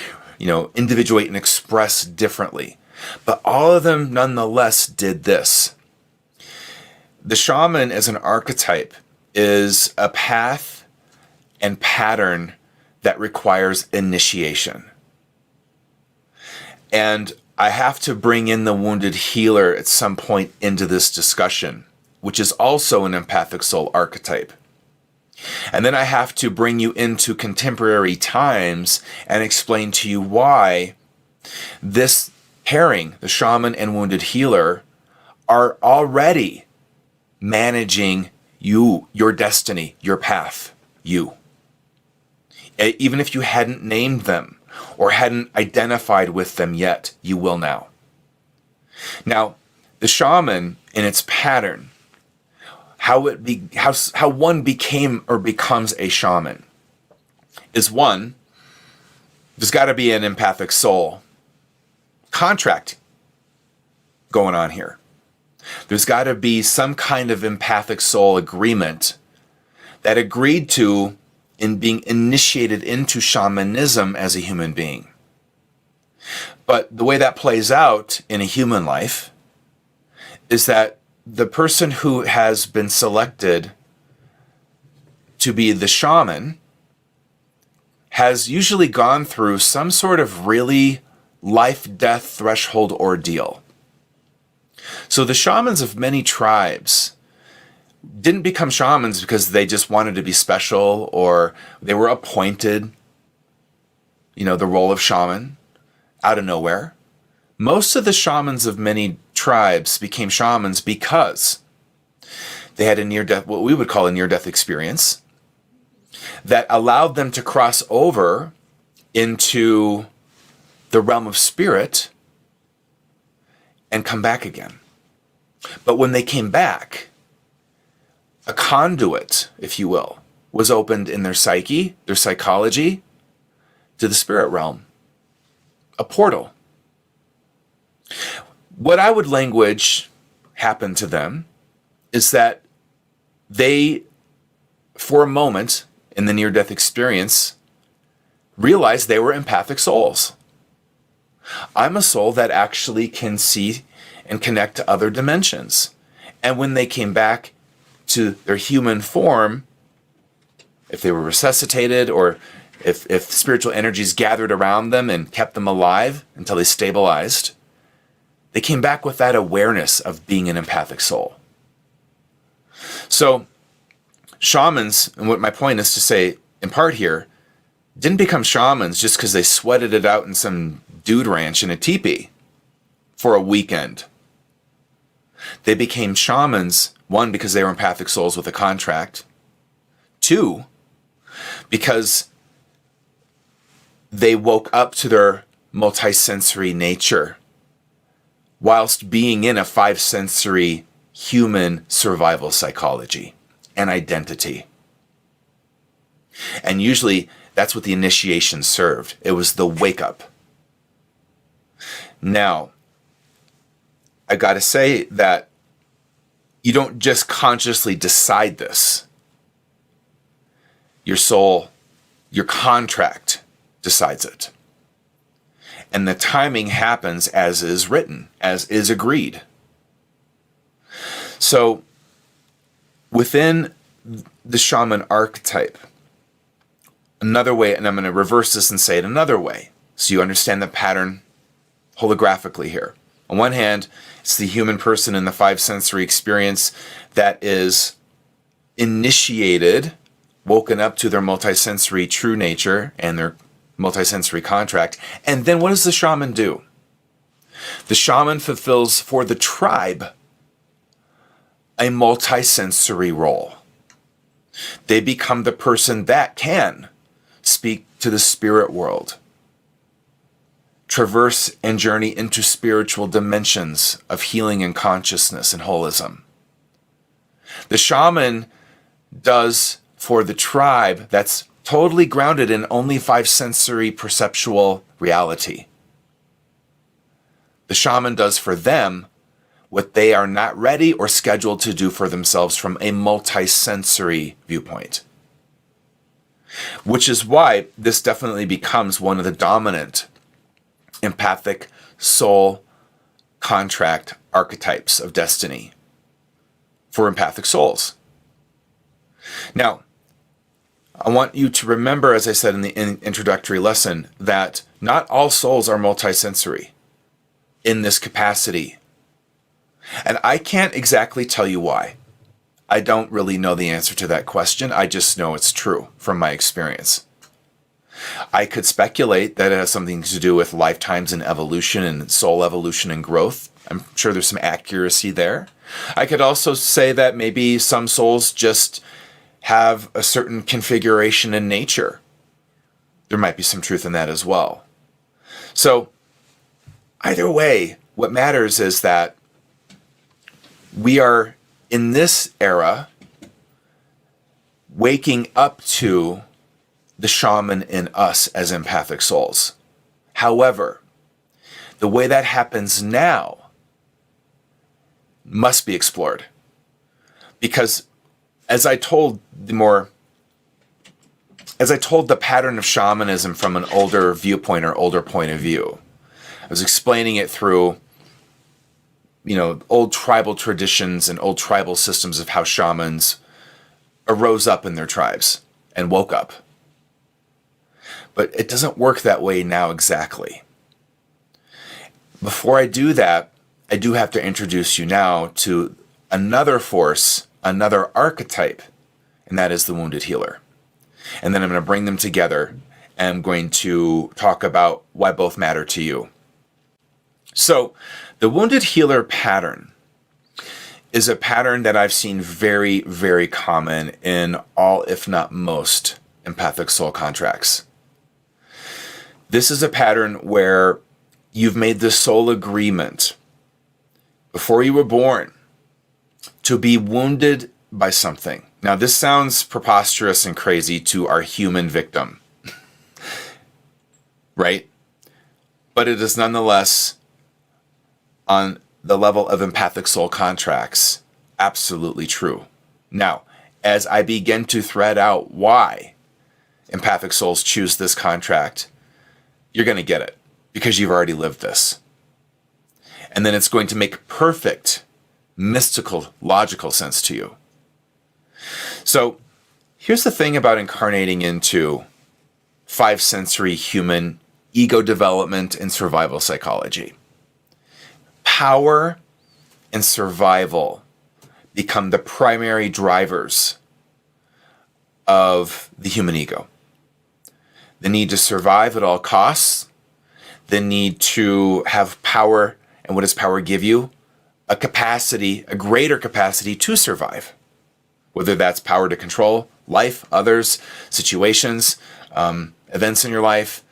individuate and express differently. But all of them nonetheless did this. The shaman as an archetype is a path and pattern that requires initiation. And I have to bring in the wounded healer at some point into this discussion, which is also an empathic soul archetype. And then I have to bring you into contemporary times and explain to you why this pairing, the shaman and wounded healer, are already managing you, your destiny, your path, you. Even if you hadn't named them or hadn't identified with them yet, you will now. Now, the shaman in its pattern, how one became or becomes a shaman is one, there's got to be an empathic soul contract going on here. There's got to be some kind of empathic soul agreement that agreed to in being initiated into shamanism as a human being. But the way that plays out in a human life is that the person who has been selected to be the shaman has usually gone through some sort of really life-death threshold ordeal. So the shamans of many tribes didn't become shamans because they just wanted to be special or they were appointed, the role of shaman out of nowhere. Most of the shamans of many tribes became shamans because they had a near-death, what we would call a near-death experience, that allowed them to cross over into the realm of spirit and come back again. But when they came back, a conduit, if you will, was opened in their psyche, their psychology, to the spirit realm. A portal. What I would language happened to them is that they, for a moment in the near-death experience, realized they were empathic souls. I'm a soul that actually can see and connect to other dimensions. And when they came back to their human form, if they were resuscitated or if spiritual energies gathered around them and kept them alive until they stabilized, they came back with that awareness of being an empathic soul. So shamans, and what my point is to say in part here, didn't become shamans just because they sweated it out in some dude ranch in a teepee for a weekend. They became shamans, one, because they were empathic souls with a contract. Two, because they woke up to their multisensory nature whilst being in a five-sensory human survival psychology and identity. And usually that's what the initiation served. It was the wake-up. Now, I got to say that you don't just consciously decide this. Your soul, your contract decides it. And the timing happens as is written, as is agreed. So, within the shaman archetype, another way, and I'm going to reverse this and say it another way, so you understand the pattern holographically here. On one hand, it's the human person in the five-sensory experience that is initiated, woken up to their multisensory true nature and their multisensory contract. And then what does the shaman do? The shaman fulfills for the tribe a multisensory role. They become the person that can speak to the spirit world, traverse and journey into spiritual dimensions of healing and consciousness and holism. The shaman does for the tribe that's totally grounded in only five-sensory perceptual reality. The shaman does for them what they are not ready or scheduled to do for themselves from a multisensory viewpoint. Which is why this definitely becomes one of the dominant empathic soul contract archetypes of destiny for empathic souls. Now, I want you to remember, as I said in the introductory lesson, that not all souls are multisensory in this capacity. And I can't exactly tell you why. I don't really know the answer to that question. I just know it's true from my experience. I could speculate that it has something to do with lifetimes and evolution and soul evolution and growth. I'm sure there's some accuracy there. I could also say that maybe some souls just have a certain configuration in nature. There might be some truth in that as well. So either way, what matters is that we are in this era waking up to the shaman in us as empathic souls. However, the way that happens now must be explored. Because as I told the more as I told the pattern of shamanism from an older viewpoint or older point of view, I was explaining it through, old tribal traditions and old tribal systems of how shamans arose up in their tribes and woke up. But it doesn't work that way now exactly. Before I do that, I do have to introduce you now to another force, another archetype, and that is the wounded healer. And then I'm going to bring them together, and I'm going to talk about why both matter to you. So, the wounded healer pattern is a pattern that I've seen very, very common in all, if not most, empathic soul contracts. This is a pattern where you've made the soul agreement before you were born to be wounded by something. Now, this sounds preposterous and crazy to our human victim, right? But it is nonetheless, on the level of empathic soul contracts, absolutely true. Now, as I begin to thread out why empathic souls choose this contract, you're going to get it because you've already lived this. And then it's going to make perfect, mystical, logical sense to you. So here's the thing about incarnating into five sensory human ego development and survival psychology. Power and survival become the primary drivers of the human ego. The need to survive at all costs, the need to have power, and what does power give you? A capacity, a greater capacity to survive. Whether that's power to control life, others, situations, events in your life.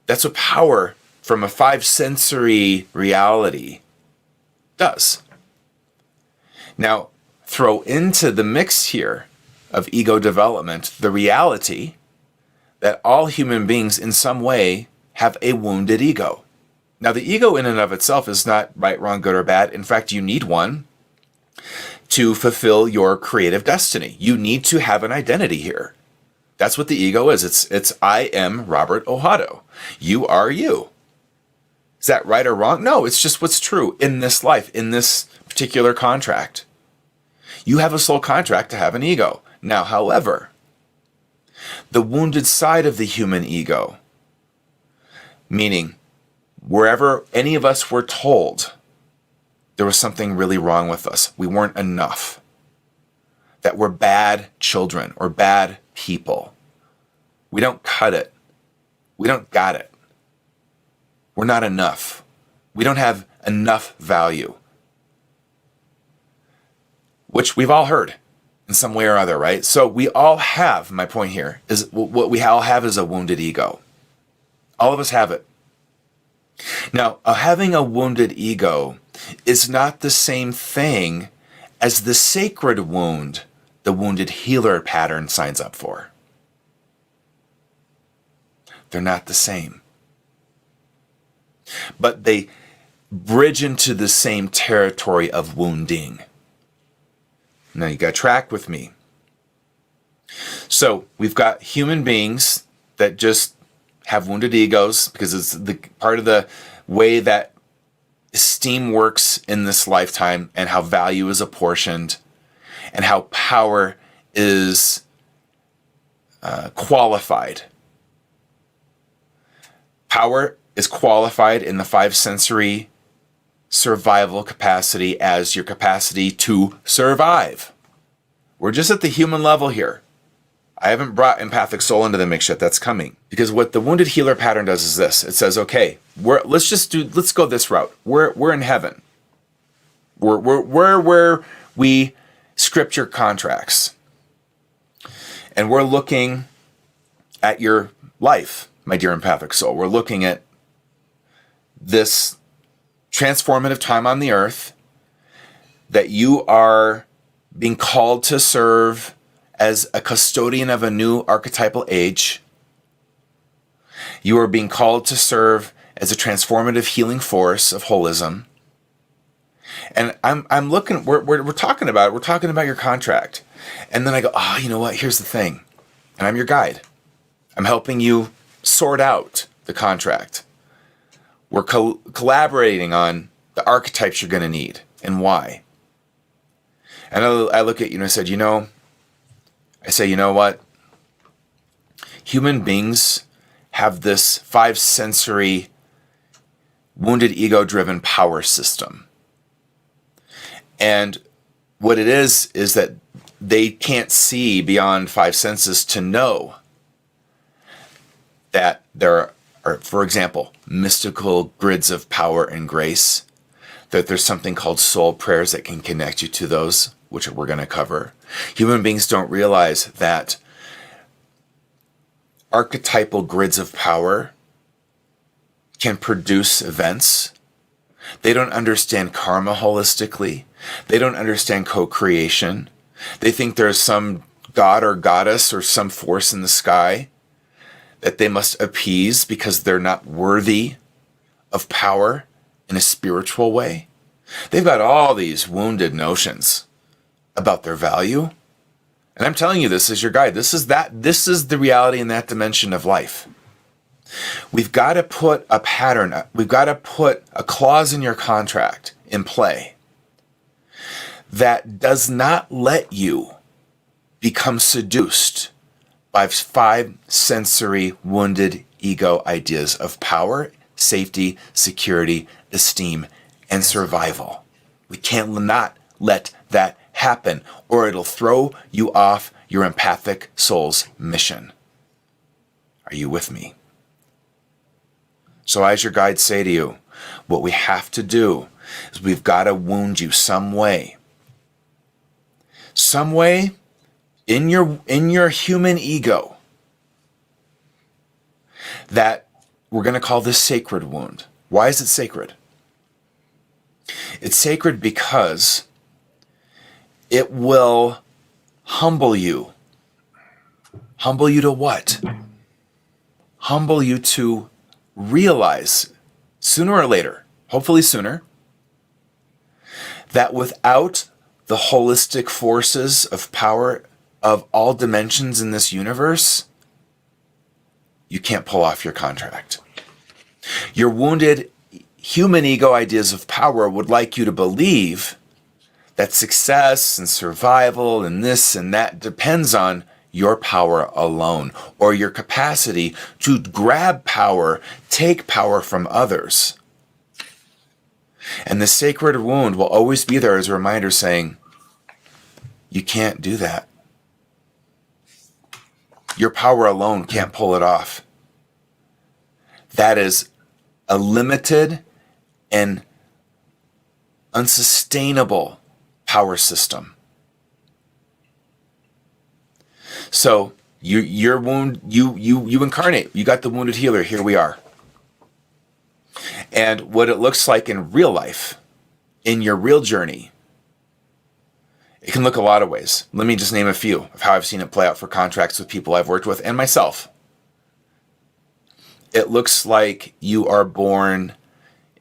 That's what power from a five sensory reality does. Now, throw into the mix here of ego development the reality that all human beings in some way have a wounded ego. Now, the ego in and of itself is not right, wrong, good, or bad. In fact, you need one to fulfill your creative destiny. You need to have an identity here. That's what the ego is. It's I am Robert Ohado. You are you. Is that right or wrong? No, it's just what's true in this life, in this particular contract. You have a soul contract to have an ego. Now, however, the wounded side of the human ego, meaning wherever any of us were told there was something really wrong with us, we weren't enough, that we're bad children or bad people, we don't cut it, we don't got it, we're not enough, we don't have enough value, which we've all heard in some way or other, right? So we all have, my point here, is what we all have is a wounded ego. All of us have it. Now, having a wounded ego is not the same thing as the sacred wound the wounded healer pattern signs up for. They're not the same. But they bridge into the same territory of wounding. Now you got to track with me. So we've got human beings that just have wounded egos because it's the part of the way that esteem works in this lifetime and how value is apportioned and how power is qualified. Power is qualified in the five sensory survival capacity as your capacity to survive. We're just at the human level here. I haven't brought empathic soul into the mix yet. That's coming. Because what the wounded healer pattern does is this. It says, okay, let's go this route. We're in heaven. We're where we scripture contracts. And we're looking at your life, my dear empathic soul. We're looking at this transformative time on the earth that you are being called to serve as a custodian of a new archetypal age. You are being called to serve as a transformative healing force of holism. And I'm looking, we're talking about it. We're talking about your contract. And then I go, you know what? Here's the thing. And I'm your guide. I'm helping you sort out the contract. We're collaborating on the archetypes you're going to need and why. And I look at you and I said, you know what? Human beings have this 5 sensory, wounded ego-driven power system. And what it is that they can't see beyond 5 senses to know that there are, for example, mystical grids of power and grace, that there's something called soul prayers that can connect you to those, which we're going to cover. Human beings don't realize that archetypal grids of power can produce events. They don't understand karma holistically. They don't understand co-creation. They think there's some god or goddess or some force in the sky that they must appease because they're not worthy of power in a spiritual way. They've got all these wounded notions about their value. And I'm telling you this as your guide. This is the reality in that dimension of life. We've got to put a pattern, we've got to put a clause in your contract in play that does not let you become seduced by 5 sensory wounded ego ideas of power, safety, security, esteem, and survival. We can't not let that happen, or it'll throw you off your empathic soul's mission. Are you with me? So as your guides say to you, what we have to do is we've got to wound you some way. Some way in your human ego that we're going to call this sacred wound. Why is it sacred? It's sacred because it will humble you. Humble you to what? Humble you to realize sooner or later, hopefully sooner, that without the holistic forces of power of all dimensions in this universe, you can't pull off your contract. Your wounded human ego ideas of power would like you to believe that success and survival and this and that depends on your power alone, or your capacity to grab power, take power from others. And the sacred wound will always be there as a reminder saying, you can't do that. Your power alone can't pull it off. That is a limited and unsustainable power system. So your wound, you incarnate. You got the wounded healer. Here we are. And what it looks like in real life, in your real journey, it can look a lot of ways. Let me just name a few of how I've seen it play out for contracts with people I've worked with and myself. It looks like you are born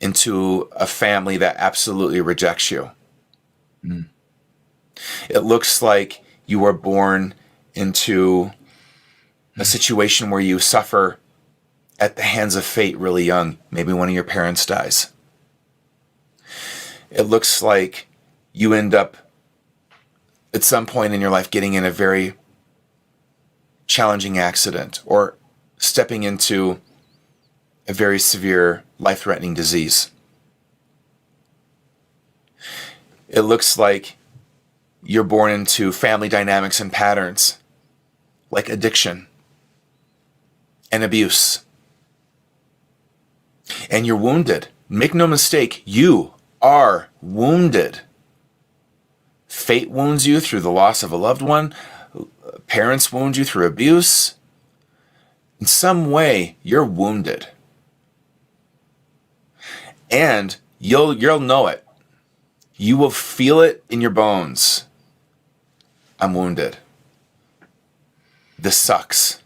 into a family that absolutely rejects you. Mm. It looks like you are born into a situation where you suffer at the hands of fate really young. Maybe one of your parents dies. It looks like you end up at some point in your life getting in a very challenging accident or stepping into a very severe life-threatening disease. It looks like you're born into family dynamics and patterns like addiction and abuse. And you're wounded. Make no mistake, you are wounded. Fate wounds you through the loss of a loved one. Parents wound you through abuse. In some way, you're wounded. And you'll know it. You will feel it in your bones. I'm wounded. This sucks.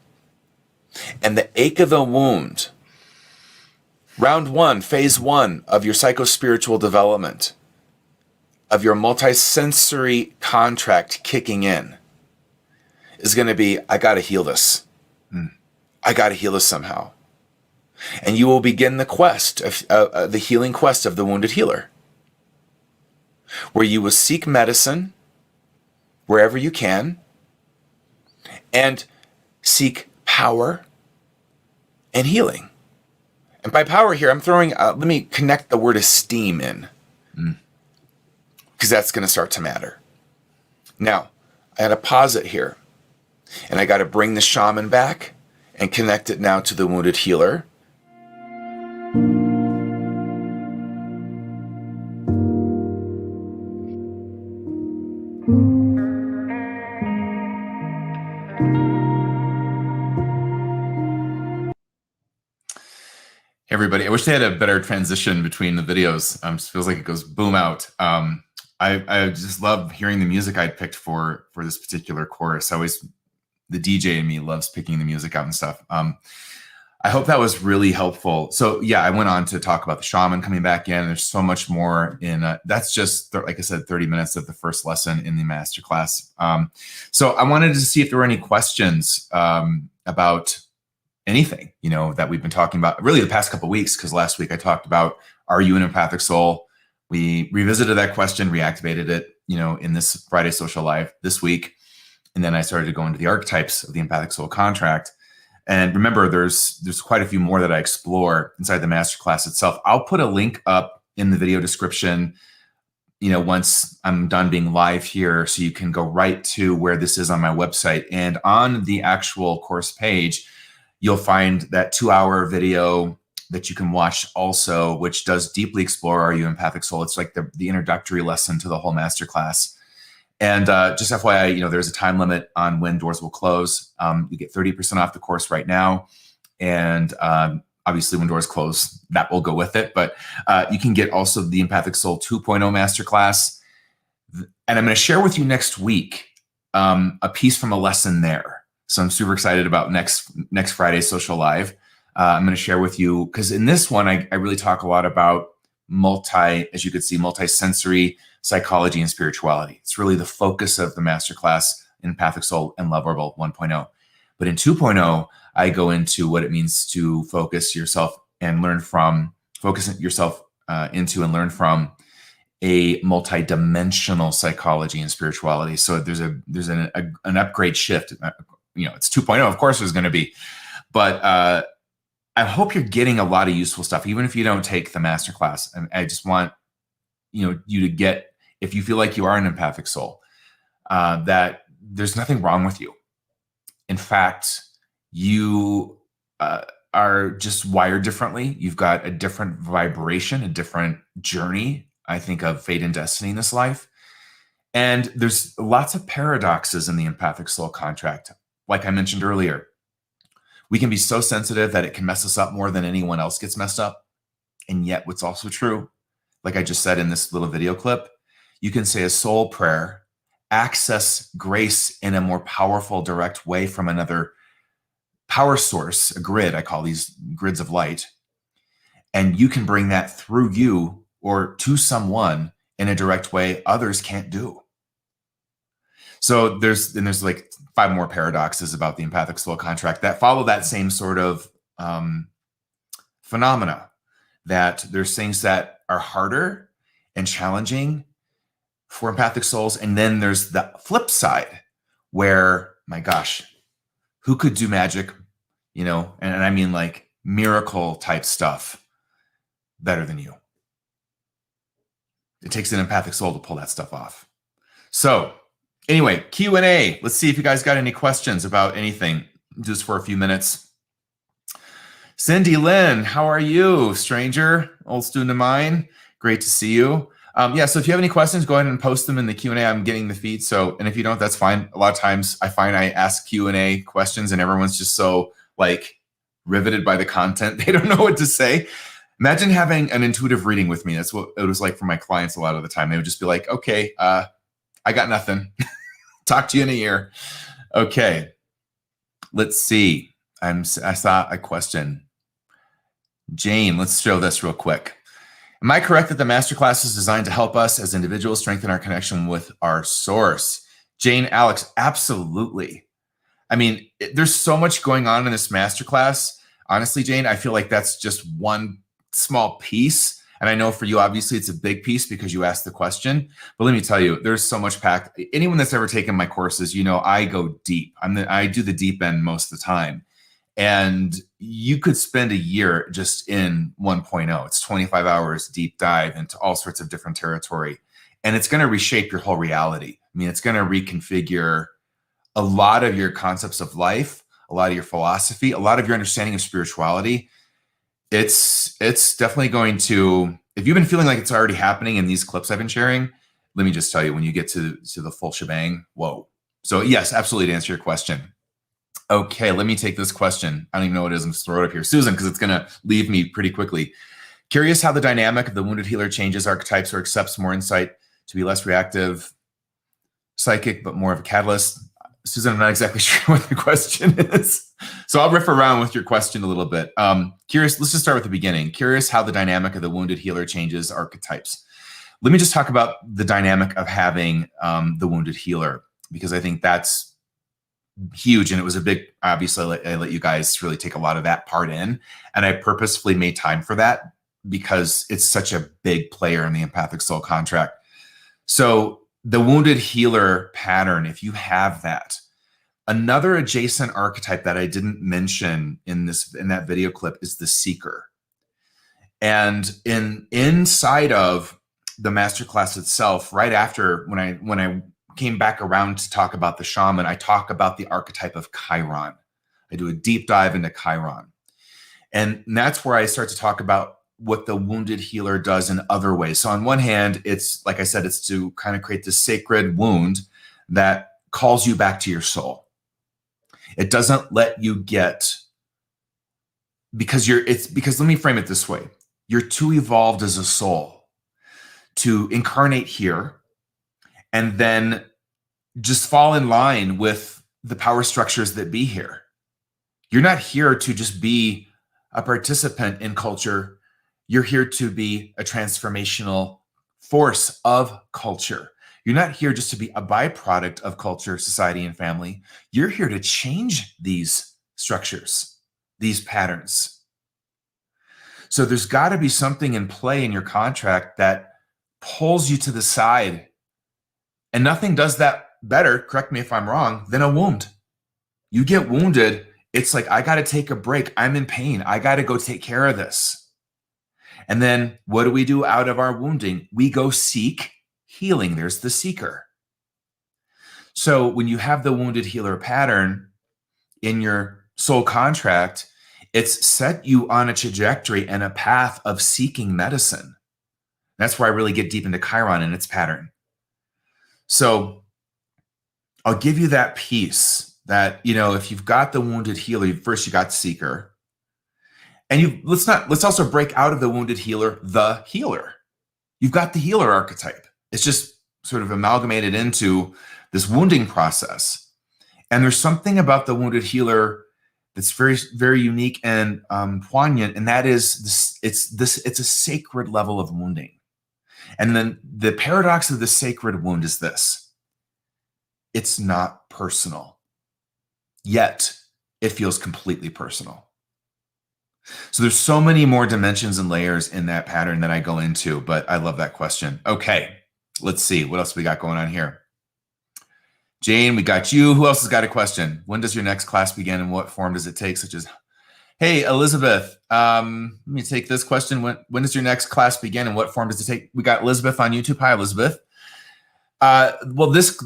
And the ache of the wound, round 1, phase 1 of your psychospiritual development, of your multisensory contract kicking in, is going to be, I got to heal this. I got to heal this somehow. And you will begin the quest of the healing quest of the wounded healer, where you will seek medicine wherever you can and seek power and healing. And by power here, I'm throwing, let me connect the word esteem in, because that's going to start to matter. Now, I got to pause it here, and I got to bring the shaman back and connect it now to the wounded healer. Hey everybody, I wish they had a better transition between the videos. It feels like it goes boom out. I just love hearing the music I'd picked for this particular course. The DJ in me loves picking the music out and stuff. I hope that was really helpful. So yeah, I went on to talk about the shaman coming back in. There's so much more in, that's just, like I said, 30 minutes of the first lesson in the masterclass. So I wanted to see if there were any questions about anything, that we've been talking about really the past couple of weeks, because last week I talked about, are you an empathic soul? We revisited that question, reactivated it, in this Friday Social Live this week. And then I started to go into the archetypes of the Empathic Soul Contract. And remember, there's quite a few more that I explore inside the masterclass itself. I'll put a link up in the video description, once I'm done being live here, so you can go right to where this is on my website. And on the actual course page, you'll find that 2-hour video that you can watch also, which does deeply explore, are you empathic soul? It's like the introductory lesson to the whole masterclass. And just FYI, there's a time limit on when doors will close. You get 30% off the course right now. And obviously when doors close, that will go with it. But you can get also the Empathic Soul 2.0 masterclass. And I'm going to share with you next week a piece from a lesson there. So I'm super excited about next Friday's Social Live. I'm going to share with you, because in this one, I really talk a lot about as you could see, multi-sensory psychology and spirituality. It's really the focus of the masterclass in Empathic Soul and Love Verbal 1.0. But in 2.0, I go into what it means to focus yourself and learn from, into and learn from a multi-dimensional psychology and spirituality. So there's an upgrade shift. It's 2.0, of course there's going to be, but I hope you're getting a lot of useful stuff, even if you don't take the masterclass. And I just want you to get, if you feel like you are an empathic soul, that there's nothing wrong with you. In fact, you are just wired differently. You've got a different vibration, a different journey, I think, of fate and destiny in this life. And there's lots of paradoxes in the Empathic Soul Contract. Like I mentioned earlier, we can be so sensitive that it can mess us up more than anyone else gets messed up. And yet what's also true, like I just said in this little video clip, you can say a soul prayer, access grace in a more powerful, direct way from another power source, a grid. I call these grids of light. And you can bring that through you or to someone in a direct way others can't do. So there's like 5 more paradoxes about the Empathic Soul Contract that follow that same sort of phenomena, that there's things that are harder and challenging for empathic souls. And then there's the flip side where, my gosh, who could do magic, and I mean like miracle type stuff better than you? It takes an empathic soul to pull that stuff off. So anyway, Q&A. Let's see if you guys got any questions about anything. Just for a few minutes. Cindy Lynn, how are you? Stranger, old student of mine. Great to see you. So if you have any questions, go ahead and post them in the Q&A. I'm getting the feed. So, and if you don't, that's fine. A lot of times I find I ask Q&A questions and everyone's just so riveted by the content. They don't know what to say. Imagine having an intuitive reading with me. That's what it was like for my clients a lot of the time. They would just be like, okay, I got nothing. Talk to you in a year. Okay. Let's see. I saw a question. Jane, let's show this real quick. Am I correct that the masterclass is designed to help us as individuals strengthen our connection with our source? Jane, Alex, absolutely. I mean, there's so much going on in this masterclass. Honestly, Jane, I feel like that's just one small piece. And I know for you, obviously, it's a big piece because you asked the question. But let me tell you, there's so much packed. Anyone that's ever taken my courses, you know, I go deep. I do the deep end most of the time. And you could spend a year just in 1.0. It's 25 hours deep dive into all sorts of different territory. And it's going to reshape your whole reality. I mean, it's going to reconfigure a lot of your concepts of life, a lot of your philosophy, a lot of your understanding of spirituality. It's definitely going to, if you've been feeling like it's already happening in these clips I've been sharing, let me just tell you, when you get to the full shebang, whoa. So yes, absolutely, to answer your question. Okay, let me take this question. I don't even know what it is. I'm just throw it up here. Susan, because it's going to leave me pretty quickly. Curious how the dynamic of the wounded healer changes archetypes or accepts more insight to be less reactive, psychic, but more of a catalyst. Susan, I'm not exactly sure what the question is. So I'll riff around with your question a little bit. Curious, let's just start with the beginning. Curious how the dynamic of the wounded healer changes archetypes. Let me just talk about the dynamic of having the wounded healer, because I think that's huge. And it was a big, obviously, I let you guys really take a lot of that part in. And I purposefully made time for that because it's such a big player in the Empathic Soul Contract. So the wounded healer pattern, if you have that, another adjacent archetype that I didn't mention in that video clip is the seeker. And inside of the masterclass itself, right after when I came back around to talk about the shaman, I talk about the archetype of Chiron. I do a deep dive into Chiron. And that's where I start to talk about what the wounded healer does in other ways. So on one hand, it's, like I said, it's to kind of create this sacred wound that calls you back to your soul. It doesn't let you get, because let me frame it this way. You're too evolved as a soul to incarnate here and then just fall in line with the power structures that be here. You're not here to just be a participant in culture. You're here to be a transformational force of culture. You're not here just to be a byproduct of culture, society, and family. You're here to change these structures, these patterns. So there's got to be something in play in your contract that pulls you to the side. And nothing does that better, correct me if I'm wrong, than a wound. You get wounded, it's like, I got to take a break. I'm in pain. I got to go take care of this. And then what do we do out of our wounding? We go seek healing. There's the seeker. So when you have the wounded healer pattern in your soul contract, it's set you on a trajectory and a path of seeking medicine. That's where I really get deep into Chiron and its pattern. So I'll give you that piece that, you know, if you've got the wounded healer, first you got seeker. And let's also break out of the wounded healer, the healer. You've got the healer archetype. It's just sort of amalgamated into this wounding process. And there's something about the wounded healer that's very, very unique and poignant. And that is it's a sacred level of wounding. And then the paradox of the sacred wound is this: it's not personal, yet it feels completely personal. So there's so many more dimensions and layers in that pattern that I go into, but I love that question. Okay, let's see what else we got going on here. Jane, we got you. Who else has got a question? When does your next class begin and what form does it take? Such as, hey, Elizabeth, let me take this question. When does your next class begin and what form does it take? We got Elizabeth on YouTube. Hi, Elizabeth. Well, this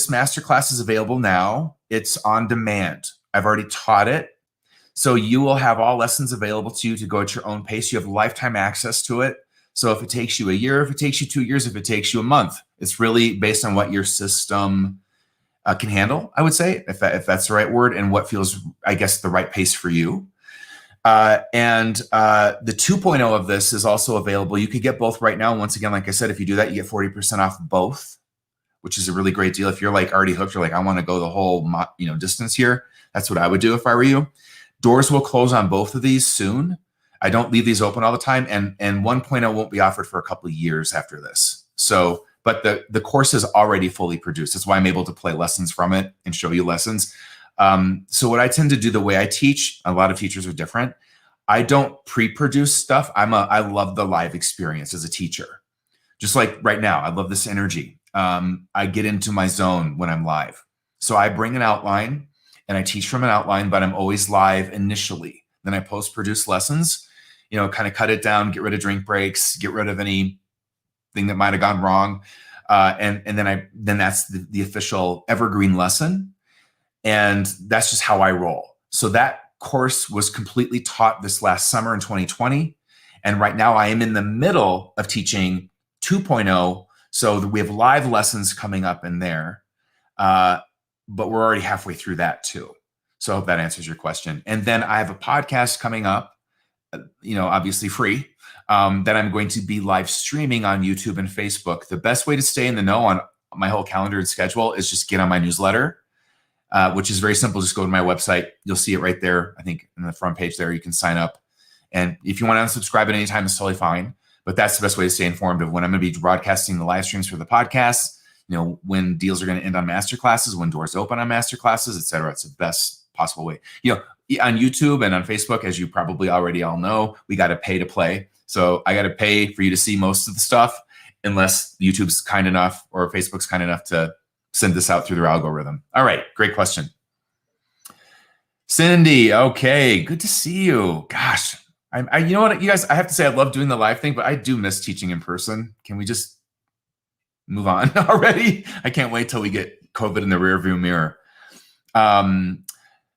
master class is available now. It's on demand. I've already taught it. So you will have all lessons available to you to go at your own pace. You have lifetime access to it. So if it takes you a year, if it takes you 2 years, if it takes you a month, it's really based on what your system can handle, I would say, if that's the right word, and what feels, I guess, the right pace for you. And the 2.0 of this is also available. You could get both right now. Once again, like I said, if you do that, you get 40% off both, which is a really great deal. If you're like already hooked, you're like, I want to go the whole distance here. That's what I would do if I were you. Doors will close on both of these soon. I don't leave these open all the time. And 1.0 won't be offered for a couple of years after this. So but the course is already fully produced. That's why I'm able to play lessons from it and show you lessons. So what I tend to do, the way I teach, a lot of teachers are different. I don't pre-produce stuff. I love the live experience as a teacher. Just like right now, I love this energy. I get into my zone when I'm live. So I bring an outline and I teach from an outline, but I'm always live initially. Then I post-produce lessons, kind of cut it down, get rid of drink breaks, get rid of anything that might have gone wrong. And then that's the official evergreen lesson. And that's just how I roll. So that course was completely taught this last summer in 2020. And right now I am in the middle of teaching 2.0. So we have live lessons coming up in there. But we're already halfway through that too. So I hope that answers your question. And then I have a podcast coming up, obviously free, that I'm going to be live streaming on YouTube and Facebook. The best way to stay in the know on my whole calendar and schedule is just get on my newsletter. Which is very simple. Just go to my website. You'll see it right there. I think in the front page there, you can sign up. And if you want to unsubscribe at any time, it's totally fine. But that's the best way to stay informed of when I'm going to be broadcasting the live streams for the podcast, when deals are going to end on masterclasses, when doors open on masterclasses, et cetera. It's the best possible way. On YouTube and on Facebook, as you probably already all know, we got to pay to play. So I got to pay for you to see most of the stuff unless YouTube's kind enough or Facebook's kind enough to send this out through their algorithm. All right, great question. Cindy, okay, good to see you. Gosh, you know what, you guys, I have to say I love doing the live thing, but I do miss teaching in person. Can we just move on already? I can't wait till we get COVID in the rearview mirror.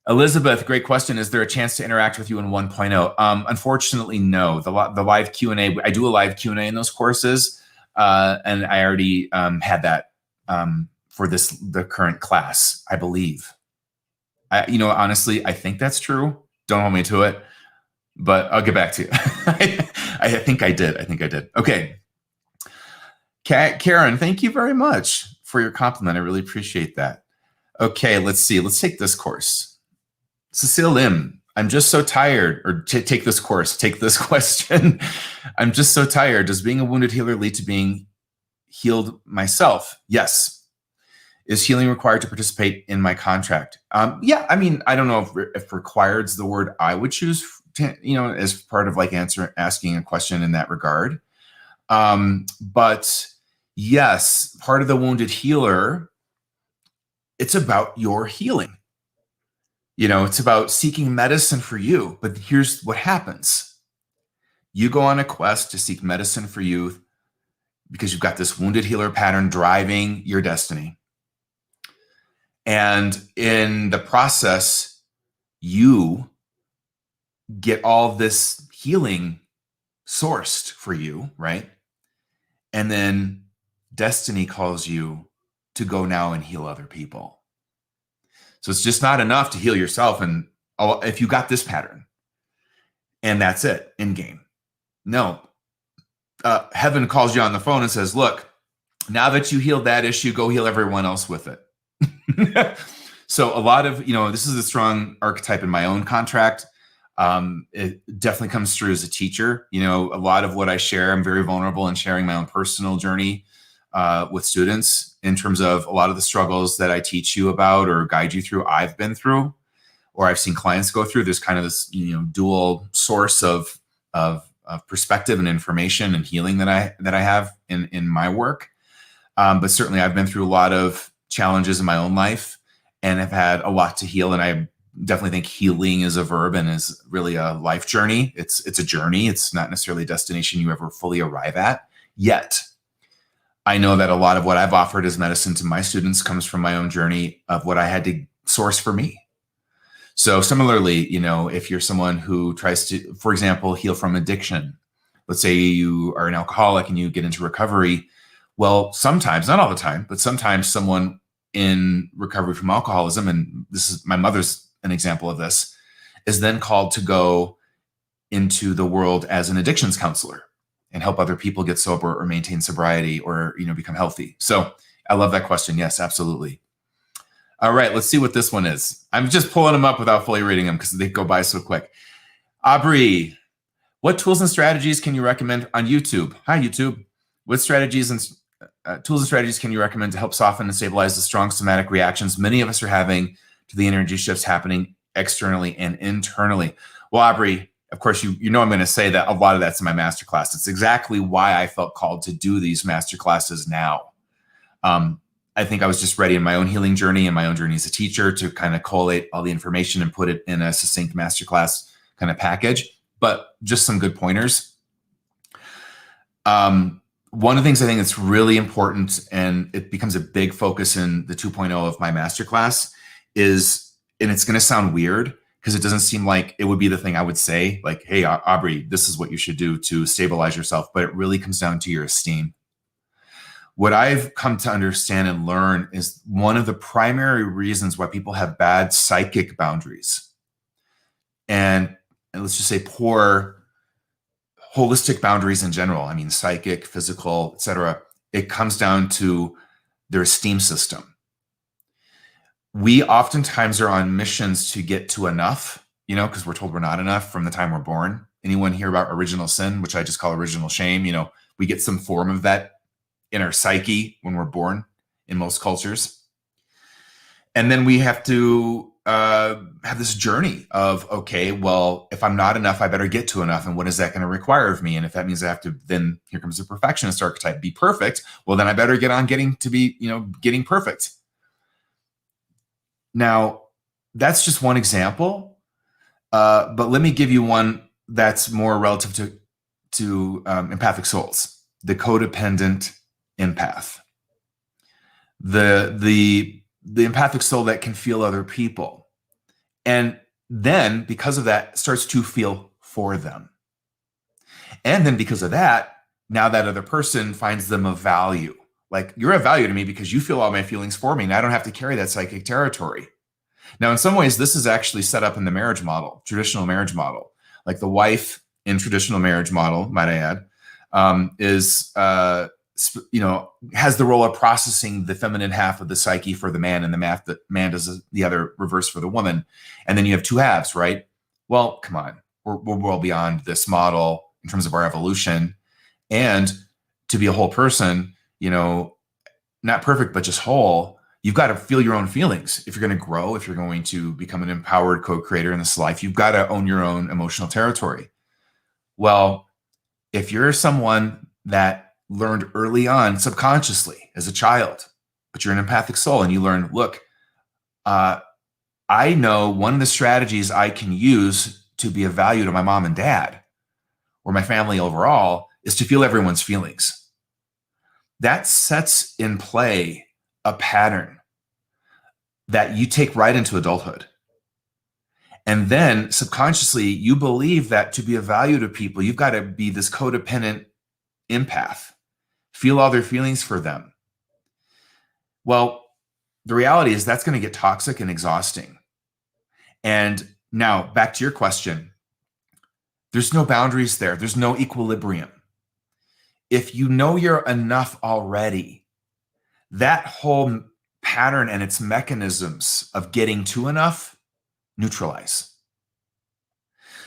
Elizabeth, great question. Is there a chance to interact with you in 1.0? Unfortunately, no. The live Q&A, I do a live Q&A in those courses, and I already had that for the current class, I believe. Honestly, I think that's true. Don't hold me to it, but I'll get back to you. I think I did. Okay. Karen, thank you very much for your compliment. I really appreciate that. Okay, let's see. Let's take this course. Cecile Lim, I'm just so tired, or take this course, take this question. I'm just so tired. Does being a wounded healer lead to being healed myself? Yes. Is healing required to participate in my contract? Yeah, I don't know if required is the word I would choose to, as part of asking a question in that regard. But yes, part of the wounded healer, it's about your healing. It's about seeking medicine for you. But here's what happens. You go on a quest to seek medicine for you because you've got this wounded healer pattern driving your destiny. And in the process, you get all this healing sourced for you, right? And then destiny calls you to go now and heal other people. So it's just not enough to heal yourself. And if you got this pattern and that's it in game. No, heaven calls you on the phone and says, look, now that you healed that issue, go heal everyone else with it. So a lot of, this is a strong archetype in my own contract. It definitely comes through as a teacher. A lot of what I share, I'm very vulnerable in sharing my own personal journey with students in terms of a lot of the struggles that I teach you about or guide you through, I've been through, or I've seen clients go through. There's kind of this, dual source of perspective and information and healing that I have in my work. But certainly I've been through a lot of challenges in my own life and have had a lot to heal. And I definitely think healing is a verb and is really a life journey. It's a journey. It's not necessarily a destination you ever fully arrive at. Yet I know that a lot of what I've offered as medicine to my students comes from my own journey of what I had to source for me. So similarly, if you're someone who tries to, for example, heal from addiction, let's say you are an alcoholic and you get into recovery. Well, sometimes, not all the time, but sometimes someone in recovery from alcoholism, and this is my mother's an example of this, is then called to go into the world as an addictions counselor and help other people get sober or maintain sobriety or, become healthy. So I love that question. Yes, absolutely. All right, let's see what this one is. I'm just pulling them up without fully reading them because they go by so quick. Aubrey, what tools and strategies can you recommend on YouTube? Hi, YouTube. What strategies tools and strategies can you recommend to help soften and stabilize the strong somatic reactions many of us are having to the energy shifts happening externally and internally? Well, Aubrey, of course, you know I'm going to say that a lot of that's in my masterclass. It's exactly why I felt called to do these masterclasses now. I think I was just ready in my own healing journey and my own journey as a teacher to kind of collate all the information and put it in a succinct masterclass kind of package, but just some good pointers. One of the things I think that's really important, and it becomes a big focus in the 2.0 of my masterclass is, and it's going to sound weird because it doesn't seem like it would be the thing I would say, like, hey, Aubrey, this is what you should do to stabilize yourself, but it really comes down to your esteem. What I've come to understand and learn is one of the primary reasons why people have bad psychic boundaries and let's just say poor holistic boundaries in general. I mean, psychic, physical, etc. It comes down to their esteem system. We oftentimes are on missions to get to enough, because we're told we're not enough from the time we're born. Anyone hear about original sin, which I just call original shame? We get some form of that in our psyche when we're born in most cultures. And then we have to have this journey of, okay, well, if I'm not enough, I better get to enough. And what is that going to require of me? And if that means I have to, then here comes the perfectionist archetype, be perfect. Well, then I better get on getting to be, getting perfect. Now, that's just one example. But let me give you one that's more relative to empathic souls, the codependent empath, the empathic soul that can feel other people. And then because of that starts to feel for them. And then because of that, now that other person finds them of value. Like, you're of value to me because you feel all my feelings for me and I don't have to carry that psychic territory. Now, in some ways, this is actually set up in the marriage model, traditional marriage model. Like the wife in traditional marriage model, might I add, has the role of processing the feminine half of the psyche for the man, and the man does the other reverse for the woman. And then you have two halves, right? Well, come on, we're well beyond this model in terms of our evolution. And to be a whole person, not perfect, but just whole, you've got to feel your own feelings. If you're going to grow, if you're going to become an empowered co-creator in this life, you've got to own your own emotional territory. Well, if you're someone that learned early on subconsciously as a child, but you're an empathic soul and you learn, look, I know one of the strategies I can use to be of value to my mom and dad or my family overall is to feel everyone's feelings. That sets in play a pattern that you take right into adulthood. And then subconsciously, you believe that to be of value to people, you've got to be this codependent empath, feel all their feelings for them. Well, the reality is that's going to get toxic and exhausting. And now back to your question, there's no boundaries there. There's no equilibrium. If you know you're enough already, that whole pattern and its mechanisms of getting to enough neutralize.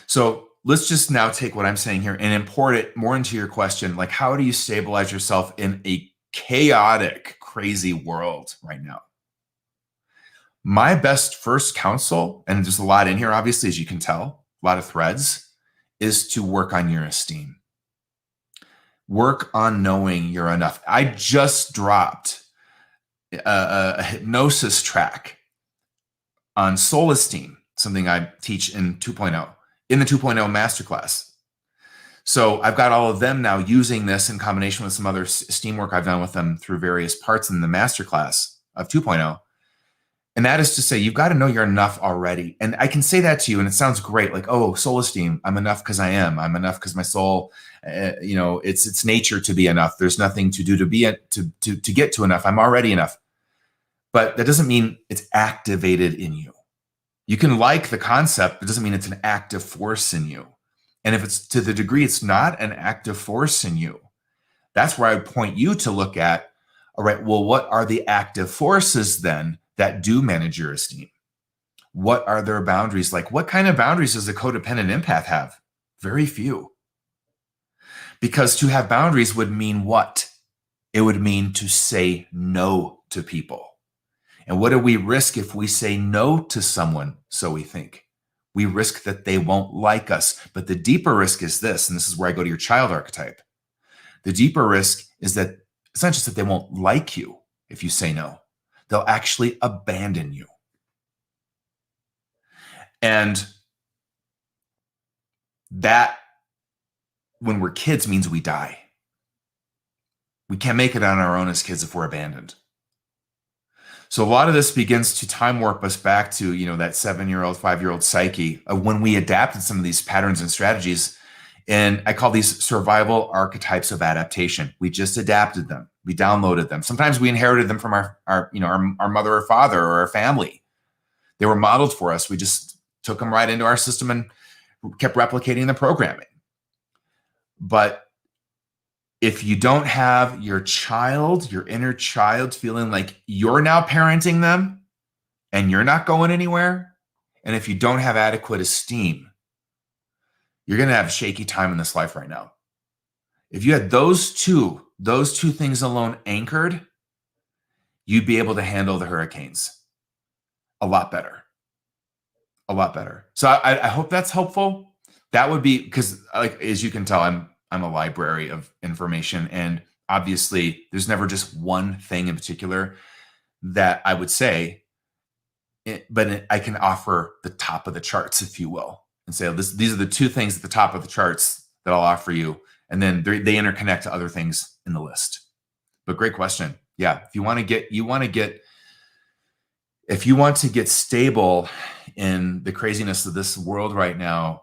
So let's just now take what I'm saying here and import it more into your question. Like, how do you stabilize yourself in a chaotic, crazy world right now? My best first counsel, and there's a lot in here, obviously, as you can tell, a lot of threads, is to work on your esteem. Work on knowing you're enough. I just dropped a hypnosis track on soul esteem, something I teach in 2.0, in the 2.0 masterclass. So I've got all of them now using this in combination with some other esteem work I've done with them through various parts in the masterclass of 2.0. And that is to say, you've got to know you're enough already. And I can say that to you, and it sounds great. Like, oh, soul esteem, I'm enough because I am. I'm enough because my soul, it's its nature to be enough. There's nothing to do to get to enough. I'm already enough. But that doesn't mean it's activated in you. You can like the concept, but it doesn't mean it's an active force in you. And if it's to the degree it's not an active force in you, that's where I would point you to look at, all right, well, what are the active forces then that do manage your esteem? What are their boundaries like? What kind of boundaries does a codependent empath have? Very few. Because to have boundaries would mean what? It would mean to say no to people. And what do we risk if we say no to someone, so we think? We risk that they won't like us. But the deeper risk is this, and this is where I go to your child archetype. The deeper risk is that it's not just that they won't like you if you say no. They'll actually abandon you. And that, when we're kids, means we die. We can't make it on our own as kids if we're abandoned. So a lot of this begins to time warp us back to, that 7-year-old, 5-year-old psyche of when we adapted some of these patterns and strategies. And I call these survival archetypes of adaptation. We just adapted them. We downloaded them. Sometimes we inherited them from our mother or father or our family. They were modeled for us. We just took them right into our system and kept replicating the programming. But if you don't have your child, your inner child, feeling like you're now parenting them and you're not going anywhere, and if you don't have adequate esteem, you're going to have a shaky time in this life right now. If you had those two things alone anchored, you'd be able to handle the hurricanes a lot better. A lot better. So I hope that's helpful. That would be, because as you can tell, I'm a library of information, and obviously there's never just one thing in particular that I would say, but I can offer the top of the charts, if you will, and say, these are the two things at the top of the charts that I'll offer you. And then they interconnect to other things in the list. But great question. Yeah. If you want to get stable in the craziness of this world right now,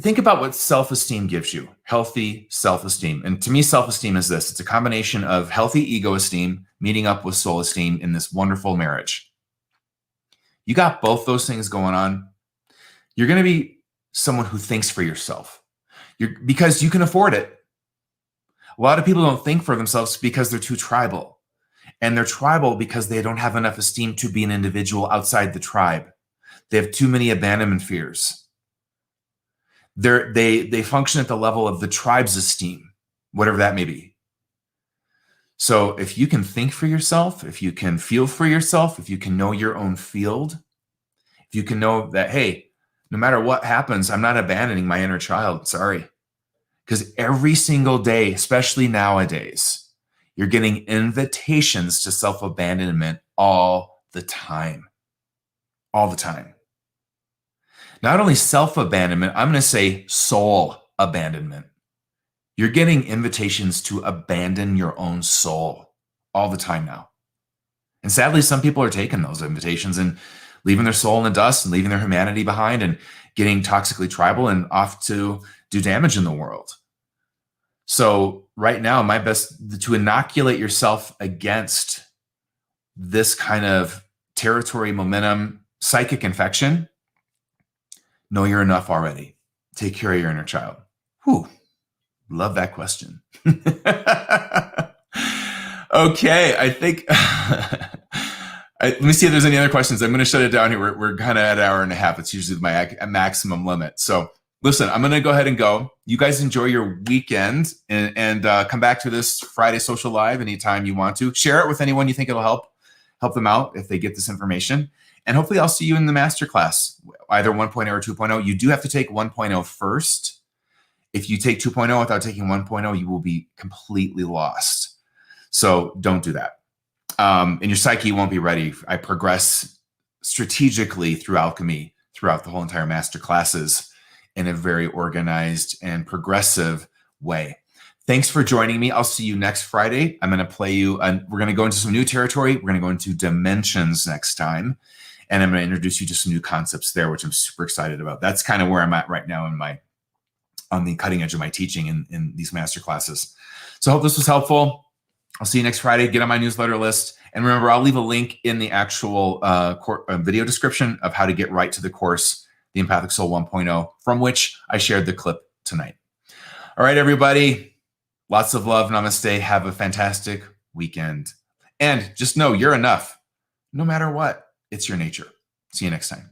think about what self-esteem gives you. Healthy self-esteem. And to me, self-esteem is this. It's a combination of healthy ego esteem meeting up with soul esteem in this wonderful marriage. You got both those things going on. You're going to be someone who thinks for yourself. Because you can afford it. A lot of people don't think for themselves because they're too tribal. And they're tribal because they don't have enough esteem to be an individual outside the tribe. They have too many abandonment fears. They function at the level of the tribe's esteem, whatever that may be. So if you can think for yourself, if you can feel for yourself, if you can know your own field, if you can know that, hey, no matter what happens, I'm not abandoning my inner child. Sorry. Because every single day, especially nowadays, you're getting invitations to self-abandonment all the time. All the time. Not only self-abandonment, I'm going to say soul abandonment. You're getting invitations to abandon your own soul all the time now. And sadly, some people are taking those invitations and leaving their soul in the dust and leaving their humanity behind and getting toxically tribal and off to do damage in the world. So right now, my best to inoculate yourself against this kind of territory, momentum, psychic infection, know you're enough already. Take care of your inner child. Whew. Love that question. Okay, I think... let me see if there's any other questions. I'm going to shut it down here. We're kind of at an hour and a half. It's usually my maximum limit. So listen, I'm going to go ahead and go. You guys enjoy your weekend and come back to this Friday Social Live anytime you want to. Share it with anyone you think it'll help them out if they get this information. And hopefully I'll see you in the masterclass, either 1.0 or 2.0. You do have to take 1.0 first. If you take 2.0 without taking 1.0, you will be completely lost. So don't do that. And your psyche won't be ready. I progress strategically through alchemy throughout the whole entire master classes in a very organized and progressive way. Thanks for joining me. I'll see you next Friday. I'm going to play you, we're going to go into some new territory. We're going to go into dimensions next time. And I'm going to introduce you to some new concepts there, which I'm super excited about. That's kind of where I'm at right now on the cutting edge of my teaching in these master classes. So I hope this was helpful. I'll see you next Friday. Get on my newsletter list. And remember, I'll leave a link in the actual video description of how to get right to the course, the Empathic Soul 1.0, from which I shared the clip tonight. All right, everybody. Lots of love. Namaste. Have a fantastic weekend. And just know you're enough. No matter what, it's your nature. See you next time.